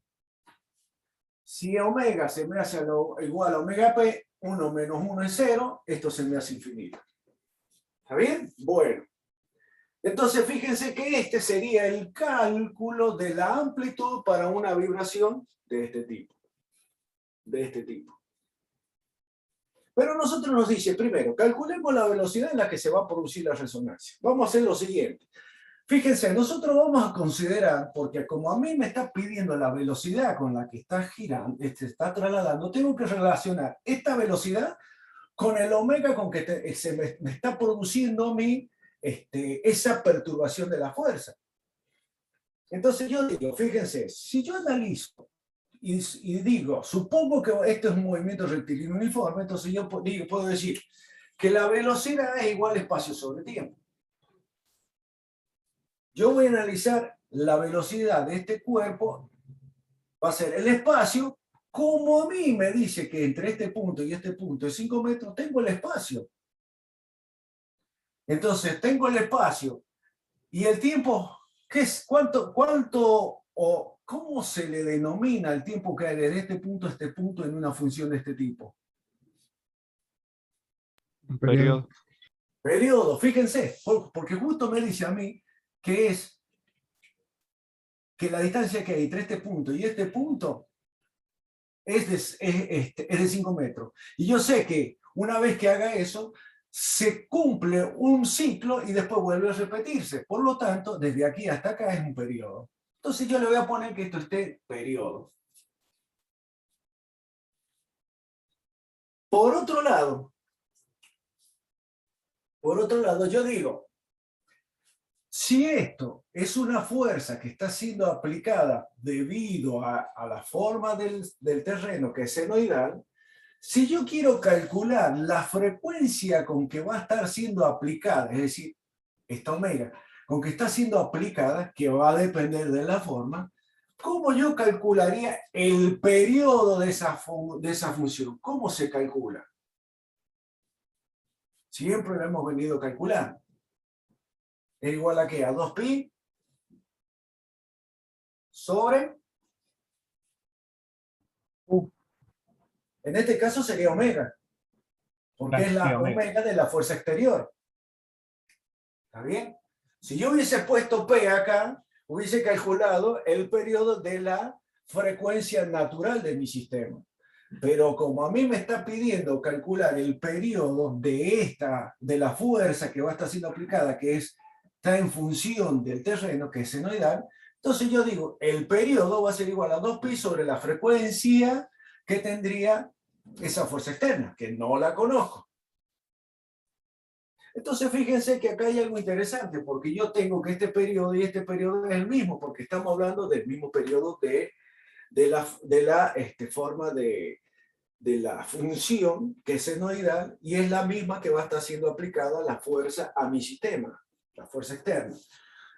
Si omega se me hace igual a omega P, 1 menos 1 es 0, esto se me hace infinito. ¿Está bien? Bueno. Entonces, fíjense que este sería el cálculo de la amplitud para una vibración de este tipo. Pero nosotros nos dice, primero, calculemos la velocidad en la que se va a producir la resonancia. Vamos a hacer lo siguiente. Fíjense, nosotros vamos a considerar, porque como a mí me está pidiendo la velocidad con la que está girando, está trasladando, tengo que relacionar esta velocidad con el omega con que me está produciendo a mí esa perturbación de la fuerza. Entonces yo digo, fíjense, si yo analizo y digo, supongo que esto es un movimiento rectilíneo uniforme, entonces yo puedo decir que la velocidad es igual a espacio sobre tiempo. Yo voy a analizar la velocidad de este cuerpo, va a ser el espacio, como a mí me dice que entre este punto y este punto es 5 metros, tengo el espacio. Entonces, tengo el espacio y el tiempo, ¿qué es? ¿Cuánto o cómo se le denomina el tiempo que hay desde este punto a este punto en una función de este tipo? Un periodo. Periodo, fíjense, porque justo me dice a mí que es que la distancia que hay entre este punto y este punto es de 5 metros. Y yo sé que una vez que haga eso, se cumple un ciclo y después vuelve a repetirse. Por lo tanto, desde aquí hasta acá es un periodo. Entonces yo le voy a poner que esto esté periodo. Por otro lado, yo digo, si esto es una fuerza que está siendo aplicada debido a la forma del terreno que es senoidal, si yo quiero calcular la frecuencia con que va a estar siendo aplicada, es decir, esta omega, con que está siendo aplicada, que va a depender de la forma, ¿cómo yo calcularía el periodo de esa función? ¿Cómo se calcula? Siempre lo hemos venido calculando. ¿Es igual a qué? A 2pi sobre U. En este caso sería omega, porque es la omega de la fuerza exterior. ¿Está bien? Si yo hubiese puesto P acá, hubiese calculado el periodo de la frecuencia natural de mi sistema. Pero como a mí me está pidiendo calcular el periodo de la fuerza que va a estar siendo aplicada, que está en función del terreno, que es senoidal, entonces yo digo, el periodo va a ser igual a 2pi sobre la frecuencia que tendría esa fuerza externa, que no la conozco. Entonces fíjense que acá hay algo interesante, porque yo tengo que este periodo y este periodo es el mismo, porque estamos hablando del mismo periodo de la forma de la función que es senoidal, y es la misma que va a estar siendo aplicada la fuerza a mi sistema, la fuerza externa.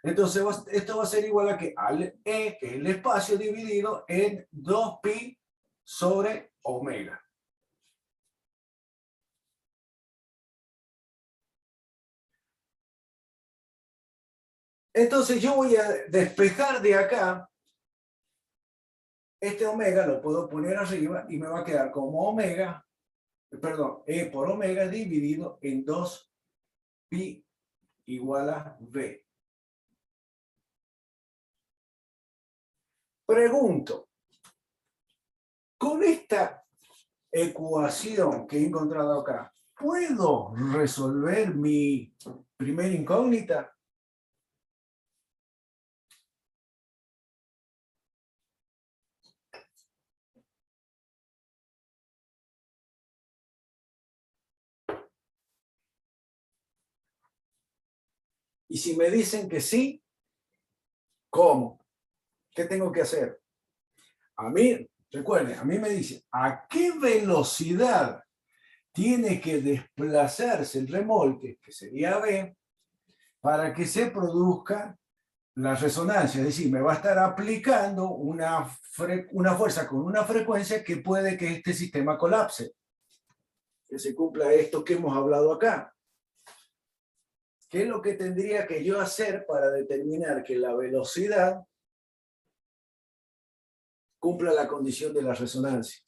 Entonces esto va a ser igual a que al E, que es el espacio, dividido en 2pi sobre omega. Entonces yo voy a despejar de acá este omega, lo puedo poner arriba y me va a quedar como omega, perdón, E por omega dividido en 2pi igual a V. Pregunto, con esta ecuación que he encontrado acá, ¿puedo resolver mi primera incógnita? Y si me dicen que sí, ¿cómo? ¿Qué tengo que hacer? A mí, recuerden, a mí me dice, ¿a qué velocidad tiene que desplazarse el remolque, que sería V, para que se produzca la resonancia, es decir, me va a estar aplicando una fuerza con una frecuencia que puede que este sistema colapse, que se cumpla esto que hemos hablado acá. ¿Qué es lo que tendría que yo hacer para determinar que la velocidad cumpla la condición de la resonancia?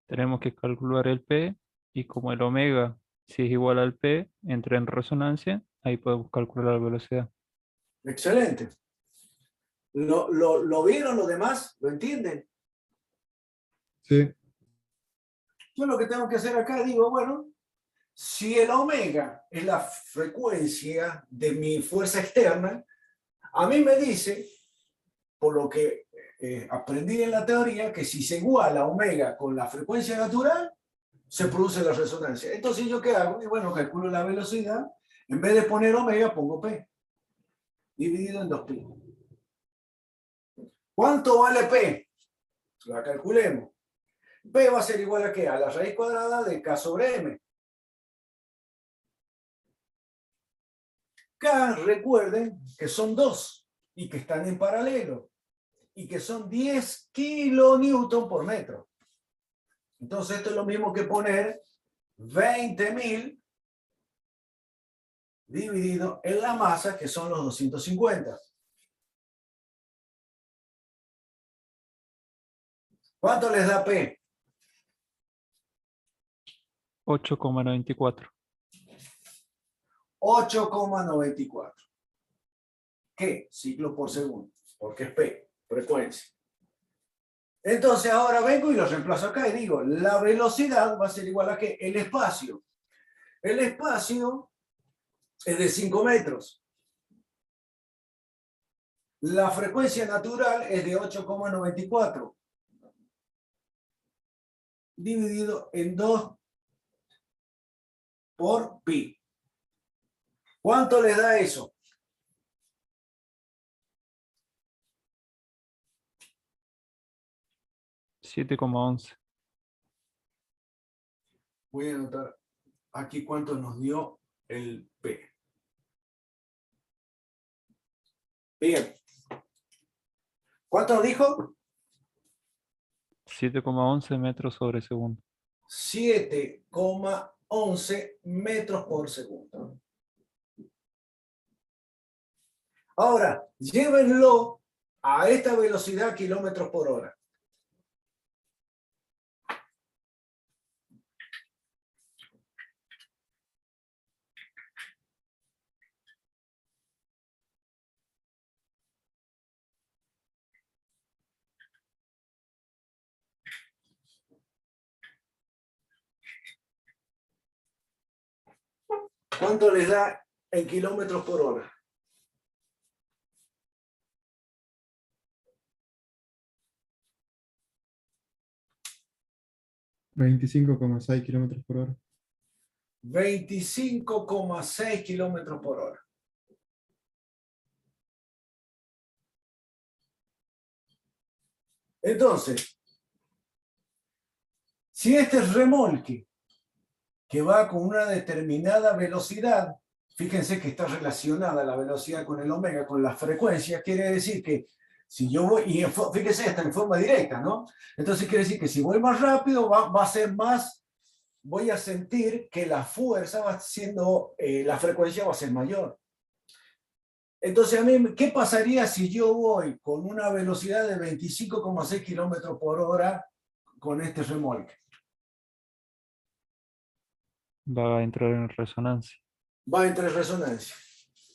Tenemos que calcular el P y como el omega, si es igual al P, entra en resonancia, ahí podemos calcular la velocidad. Excelente. ¿Lo vieron los demás? ¿Lo entienden? Sí. Yo lo que tengo que hacer acá, digo, bueno, si el omega es la frecuencia de mi fuerza externa, a mí me dice, por lo que aprendí en la teoría, que si se iguala omega con la frecuencia natural, se produce la resonancia. Entonces, ¿yo qué hago? Y bueno, calculo la velocidad. En vez de poner omega, pongo P, dividido en 2pi. ¿Cuánto vale P? La calculemos. P va a ser igual a ¿qué? A la raíz cuadrada de K sobre M. K, recuerden que son 2 y que están en paralelo y que son 10 kilonewton por metro. Entonces esto es lo mismo que poner 20.000 dividido en la masa, que son los 250. ¿Cuánto les da P? 8,94. 8,94. ¿Qué? Ciclos por segundo, porque es P, frecuencia. Entonces ahora vengo y lo reemplazo acá y digo, la velocidad va a ser igual a ¿qué? El espacio. El espacio es de 5 metros. La frecuencia natural es de 8,94. Dividido en 2 por pi. ¿Cuánto les da eso? $7,11. Voy a anotar aquí cuánto nos dio el P. Bien. ¿Cuánto dijo? 7,11 metros sobre segundo. 7,11 metros por segundo. Ahora, llévenlo a esta velocidad kilómetros por hora. ¿Cuánto les da en kilómetros por hora? $25,6 kilómetros por hora. 25,6 kilómetros por hora. Entonces, si este remolque que va con una determinada velocidad, fíjense que está relacionada la velocidad con el omega, con la frecuencia, quiere decir que si yo voy, y fíjense, está en forma directa, ¿no? Entonces quiere decir que si voy más rápido, va a ser más, voy a sentir que la fuerza va siendo, la frecuencia va a ser mayor. Entonces, a mí, ¿qué pasaría si yo voy con una velocidad de 25,6 kilómetros por hora con este remolque? Va a entrar en resonancia. Va entre resonancia.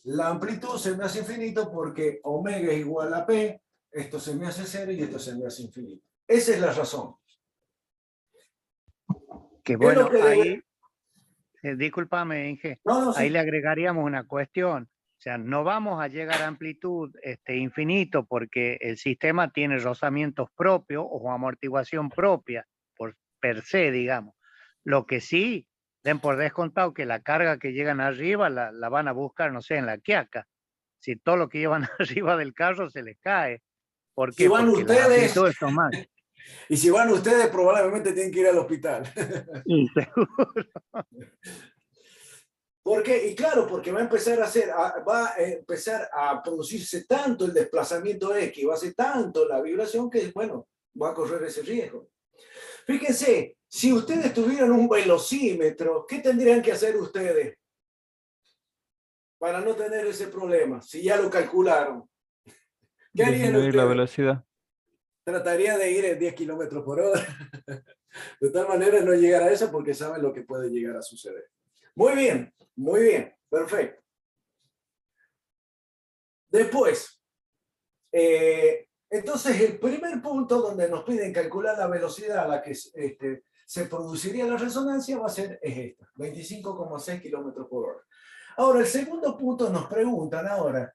La amplitud se me hace infinito porque omega es igual a P, esto se me hace 0 y esto se me hace infinito. Esa es la razón. Que bueno, que ahí, discúlpame, Inge, No, sí. ahí le agregaríamos una cuestión. O sea, no vamos a llegar a amplitud infinito porque el sistema tiene rozamientos propios o amortiguación propia, por per se, digamos. Lo que sí, den por descontado que la carga que llegan arriba la van a buscar, no sé, en la quiaca. Si todo lo que llevan arriba del carro se les cae. ¿Por qué? Si van Porque las ustedes, amplitudes son más. y si van ustedes, probablemente tienen que ir al hospital. Seguro. Porque, y claro, porque va a empezar a producirse tanto el desplazamiento X, va a ser tanto la vibración que, bueno, va a correr ese riesgo. Fíjense, si ustedes tuvieran un velocímetro, ¿qué tendrían que hacer ustedes para no tener ese problema? Si ya lo calcularon. ¿Qué harían Disminuir la ustedes? velocidad. Trataría de ir en 10 kilómetros por hora. De tal manera no llegar a eso porque saben lo que puede llegar a suceder. Muy bien, perfecto. Después, entonces el primer punto donde nos piden calcular la velocidad a la que se produciría la resonancia va a ser esta, 25,6 kilómetros por hora. Ahora, el segundo punto nos preguntan ahora,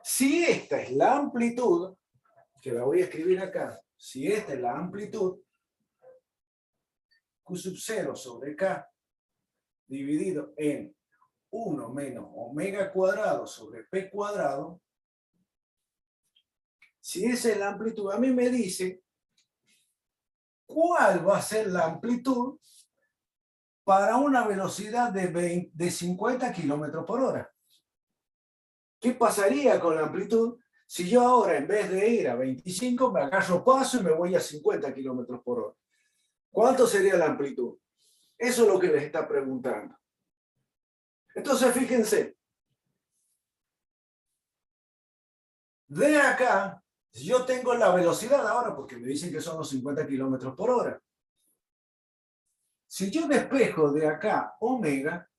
si esta es la amplitud, que la voy a escribir acá, si esta es la amplitud, Q sub 0 sobre K dividido en 1 menos omega cuadrado sobre P cuadrado, si esa es la amplitud, a mí me dice cuál va a ser la amplitud para una velocidad de 50 kilómetros por hora. ¿Qué pasaría con la amplitud si yo ahora en vez de ir a 25 me agarro paso y me voy a 50 kilómetros por hora? ¿Cuánto sería la amplitud? Eso es lo que les está preguntando. Entonces, fíjense. De acá, yo tengo la velocidad ahora, porque me dicen que son los 50 kilómetros por hora. Si yo despejo de acá omega,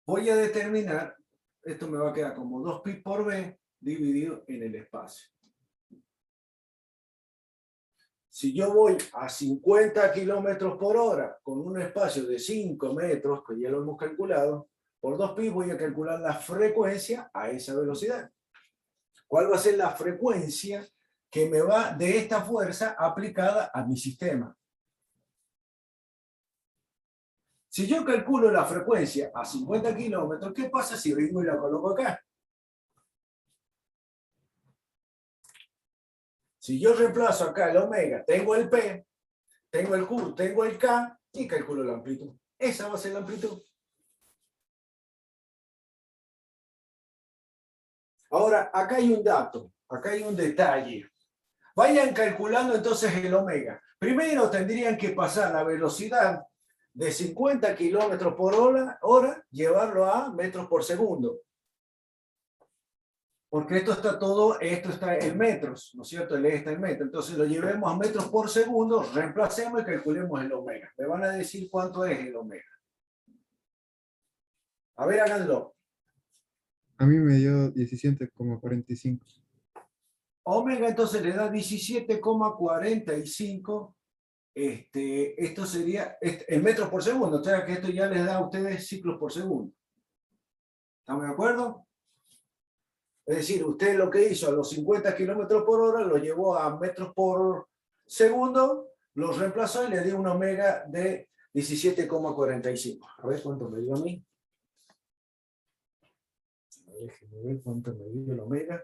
voy a determinar, esto me va a quedar como 2pi por b dividido en el espacio. Si yo voy a 50 kilómetros por hora con un espacio de 5 metros, que ya lo hemos calculado, por 2pi voy a calcular la frecuencia a esa velocidad. ¿Cuál va a ser la frecuencia que me va de esta fuerza aplicada a mi sistema? Si yo calculo la frecuencia a 50 kilómetros, ¿qué pasa si vengo y la coloco acá? Si yo reemplazo acá el omega, tengo el P, tengo el Q, tengo el K y calculo la amplitud. Esa va a ser la amplitud. Ahora, acá hay un dato, acá hay un detalle. Vayan calculando entonces el omega. Primero tendrían que pasar la velocidad de 50 kilómetros por hora, llevarlo a metros por segundo. Porque esto está en metros, ¿no es cierto? El E está en metros. Entonces lo llevemos a metros por segundo, reemplacemos y calculemos el omega. Me van a decir cuánto es el omega. A ver, háganlo. A mí me dio 17,45. Omega entonces le da 17,45. Esto sería en metros por segundo. O sea que esto ya les da a ustedes ciclos por segundo. ¿Estamos de acuerdo? Es decir, usted lo que hizo a los 50 kilómetros por hora lo llevó a metros por segundo, lo reemplazó y le dio un omega de 17,45. A ver cuánto me dio a mí. Déjenme ver cuánto me dio el omega.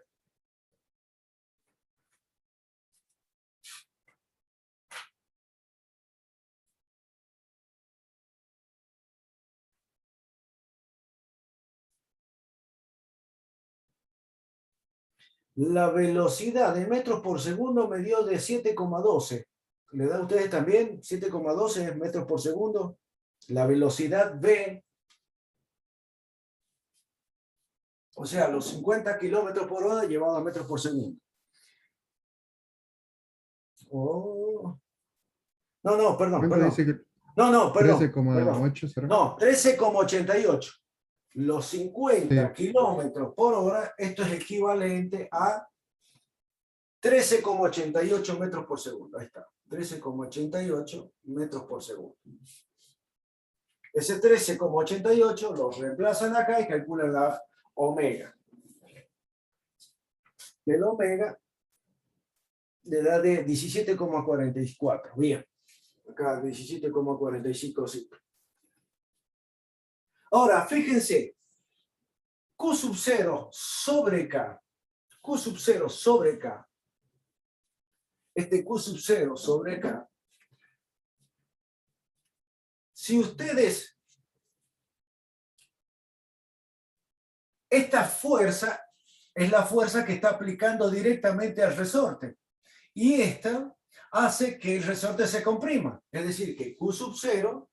La velocidad de metros por segundo me dio de 7,12. ¿Le da a ustedes también? 7,12 metros por segundo. La velocidad V, o sea, los 50 kilómetros por hora llevado a metros por segundo. Oh. No, perdón. Dice que No, perdón. 13,8 será. No, 13,88. Los 50 Sí. kilómetros por hora, esto es equivalente a 13,88 metros por segundo. Ahí está. 13,88 metros por segundo. Ese 13,88 lo reemplazan acá y calculan la omega. El omega le da de 17,44. Bien. Acá 17,45 ciclos. Ahora, fíjense. Q sub 0 sobre K. Q sub 0 sobre K. Este Q sub 0 sobre K. Si ustedes, esta fuerza es la fuerza que está aplicando directamente al resorte. Y esta hace que el resorte se comprima. Es decir, que Q sub 0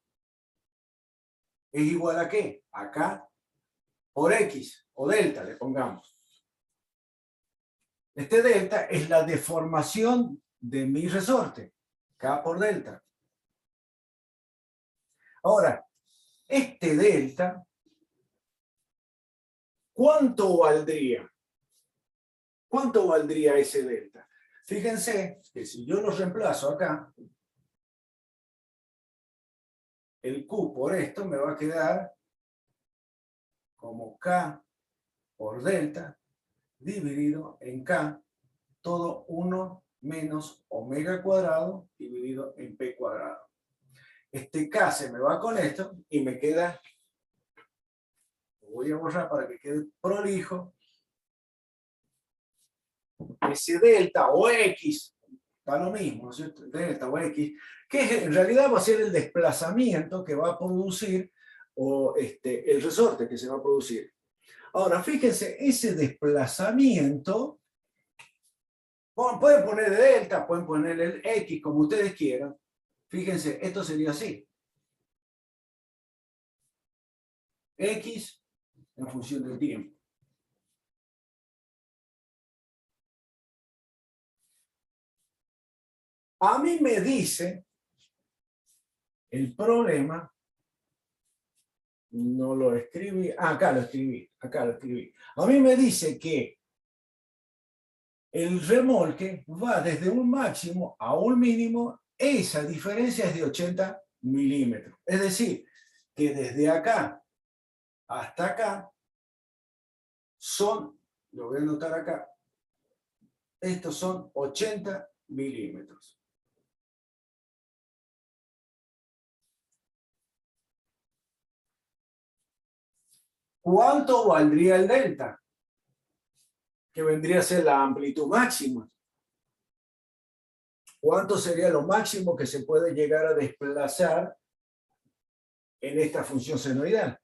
es igual a ¿qué? A K por X, o delta, le pongamos. Este delta es la deformación de mi resorte, K por delta. Ahora, este delta, ¿cuánto valdría? ¿Cuánto valdría ese delta? Fíjense que si yo lo reemplazo acá, el Q por esto me va a quedar como K por delta dividido en K, todo 1 menos omega cuadrado dividido en P cuadrado. Este K se me va con esto y me queda, lo voy a borrar para que quede prolijo, ese delta o X, está lo mismo, ¿no es cierto? Delta o X, que en realidad va a ser el desplazamiento que va a producir o el resorte que se va a producir. Ahora, fíjense, ese desplazamiento, pueden poner delta, pueden poner el X, como ustedes quieran. Fíjense, esto sería así. X en función del tiempo. A mí me dice el problema, no lo escribí, acá lo escribí. A mí me dice que el remolque va desde un máximo a un mínimo, esa diferencia es de 80 milímetros. Es decir, que desde acá hasta acá son, lo voy a anotar acá, estos son 80 milímetros. ¿Cuánto valdría el delta? Que vendría a ser la amplitud máxima. ¿Cuánto sería lo máximo que se puede llegar a desplazar en esta función senoidal?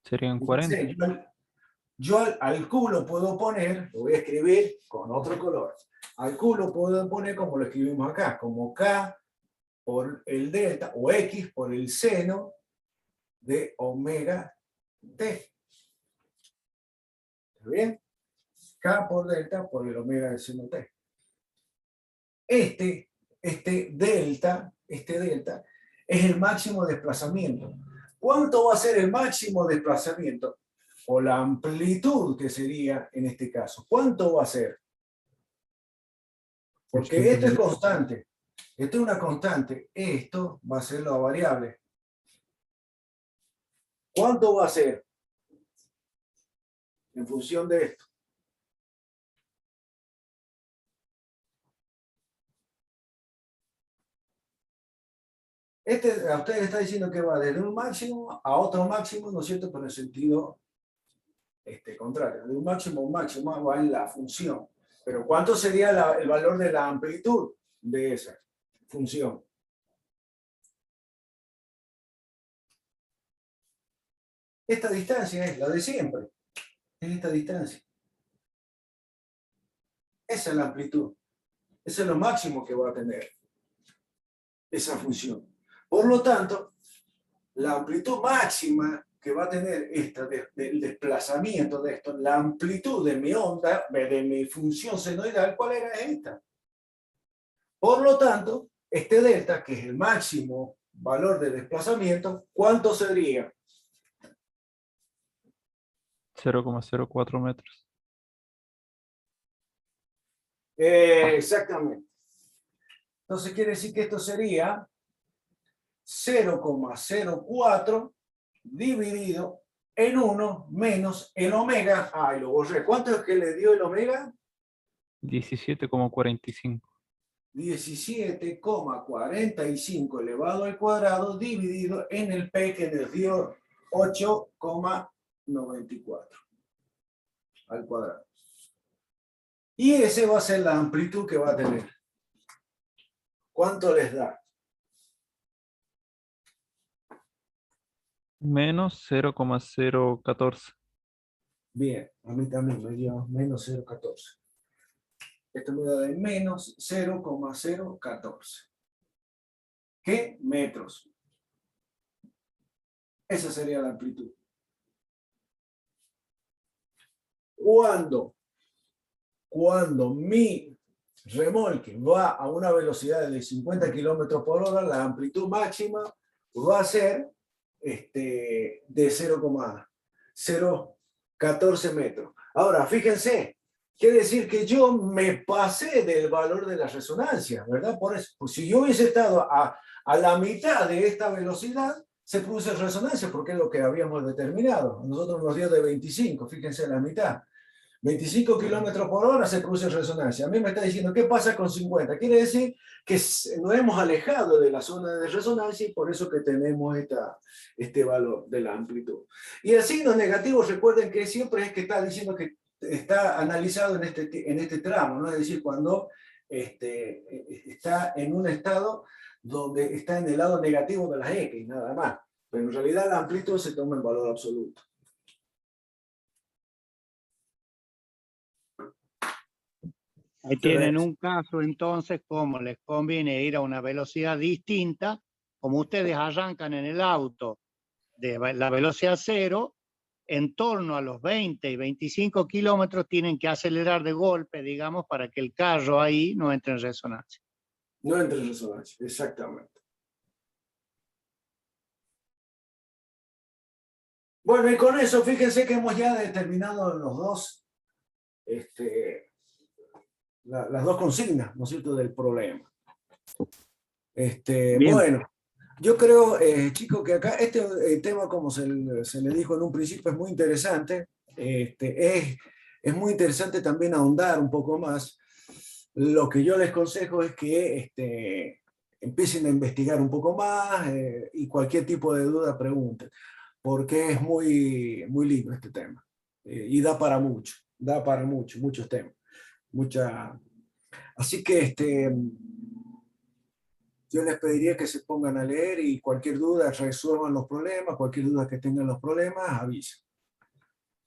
Serían 40. Yo al Q lo puedo poner, lo voy a escribir con otro color. Al Q lo puedo poner como lo escribimos acá, como K por el delta, o X por el seno de omega T. ¿Está bien? K por delta por el omega del seno T. Este delta es el máximo desplazamiento. ¿Cuánto va a ser el máximo desplazamiento? O la amplitud que sería en este caso. ¿Cuánto va a ser? Porque esto es constante. Esto es una constante. Esto va a ser la variable. ¿Cuánto va a ser? En función de esto. A ustedes está diciendo que va desde un máximo a otro máximo, ¿no es cierto? Pero en sentido contrario. De un máximo a un máximo va en la función. Pero ¿cuánto sería el valor de la amplitud de esa función? Esta distancia es la de siempre. Es esta distancia. Esa es la amplitud. Ese es lo máximo que va a tener esa función. Por lo tanto, la amplitud máxima que va a tener del desplazamiento de esto, la amplitud de mi onda, de mi función senoidal, ¿cuál era esta? Por lo tanto, este delta, que es el máximo valor de desplazamiento, ¿cuánto sería? 0,04 metros. Exactamente. Entonces quiere decir que esto sería 0,04 dividido en 1 menos el omega. Ay, lo borré. ¿Cuánto es que le dio el omega? 17,45. 17,45 elevado al cuadrado dividido en el P que nos dio 8,94. al cuadrado. Y ese va a ser la amplitud que va a tener. ¿Cuánto les da? Menos 0,014. Bien, a mí también me dio menos 0,14. Esto me da de menos 0,014. ¿Qué? Metros. Esa sería la amplitud. Cuando mi remolque va a una velocidad de 50 kilómetros por hora, la amplitud máxima va a ser de 0,014 metros. Ahora, fíjense, quiere decir que yo me pasé del valor de la resonancia, ¿verdad? Por eso, pues si yo hubiese estado a la mitad de esta velocidad, se produce resonancia, porque es lo que habíamos determinado. A nosotros nos dio de 25, fíjense, la mitad. 25 kilómetros por hora se produce resonancia. A mí me está diciendo, ¿qué pasa con 50? Quiere decir que nos hemos alejado de la zona de resonancia y por eso que tenemos este valor de la amplitud. Y el signo negativo, recuerden que siempre es que está diciendo que está analizado en este tramo, ¿no? Es decir, cuando está en un estado donde está en el lado negativo de las X, nada más. Pero en realidad la amplitud se toma en valor absoluto. Ahí tienen un caso entonces como les conviene ir a una velocidad distinta, como ustedes arrancan en el auto de la velocidad cero, en torno a los 20 y 25 kilómetros tienen que acelerar de golpe, digamos, para que el carro ahí no entre en resonancia. No entre en resonancia, exactamente. Bueno, y con eso, fíjense que hemos ya determinado los dos, las dos consignas, ¿no es cierto?, del problema. Bueno, yo creo, chicos, que acá este tema, como se le dijo en un principio, es muy interesante. Es muy interesante también ahondar un poco más. Lo que yo les aconsejo es que empiecen a investigar un poco más y cualquier tipo de duda pregunten, porque es muy, muy lindo este tema. Y da para muchos temas. Así que yo les pediría que se pongan a leer y cualquier duda, resuelvan los problemas, cualquier duda que tengan los problemas, avisen.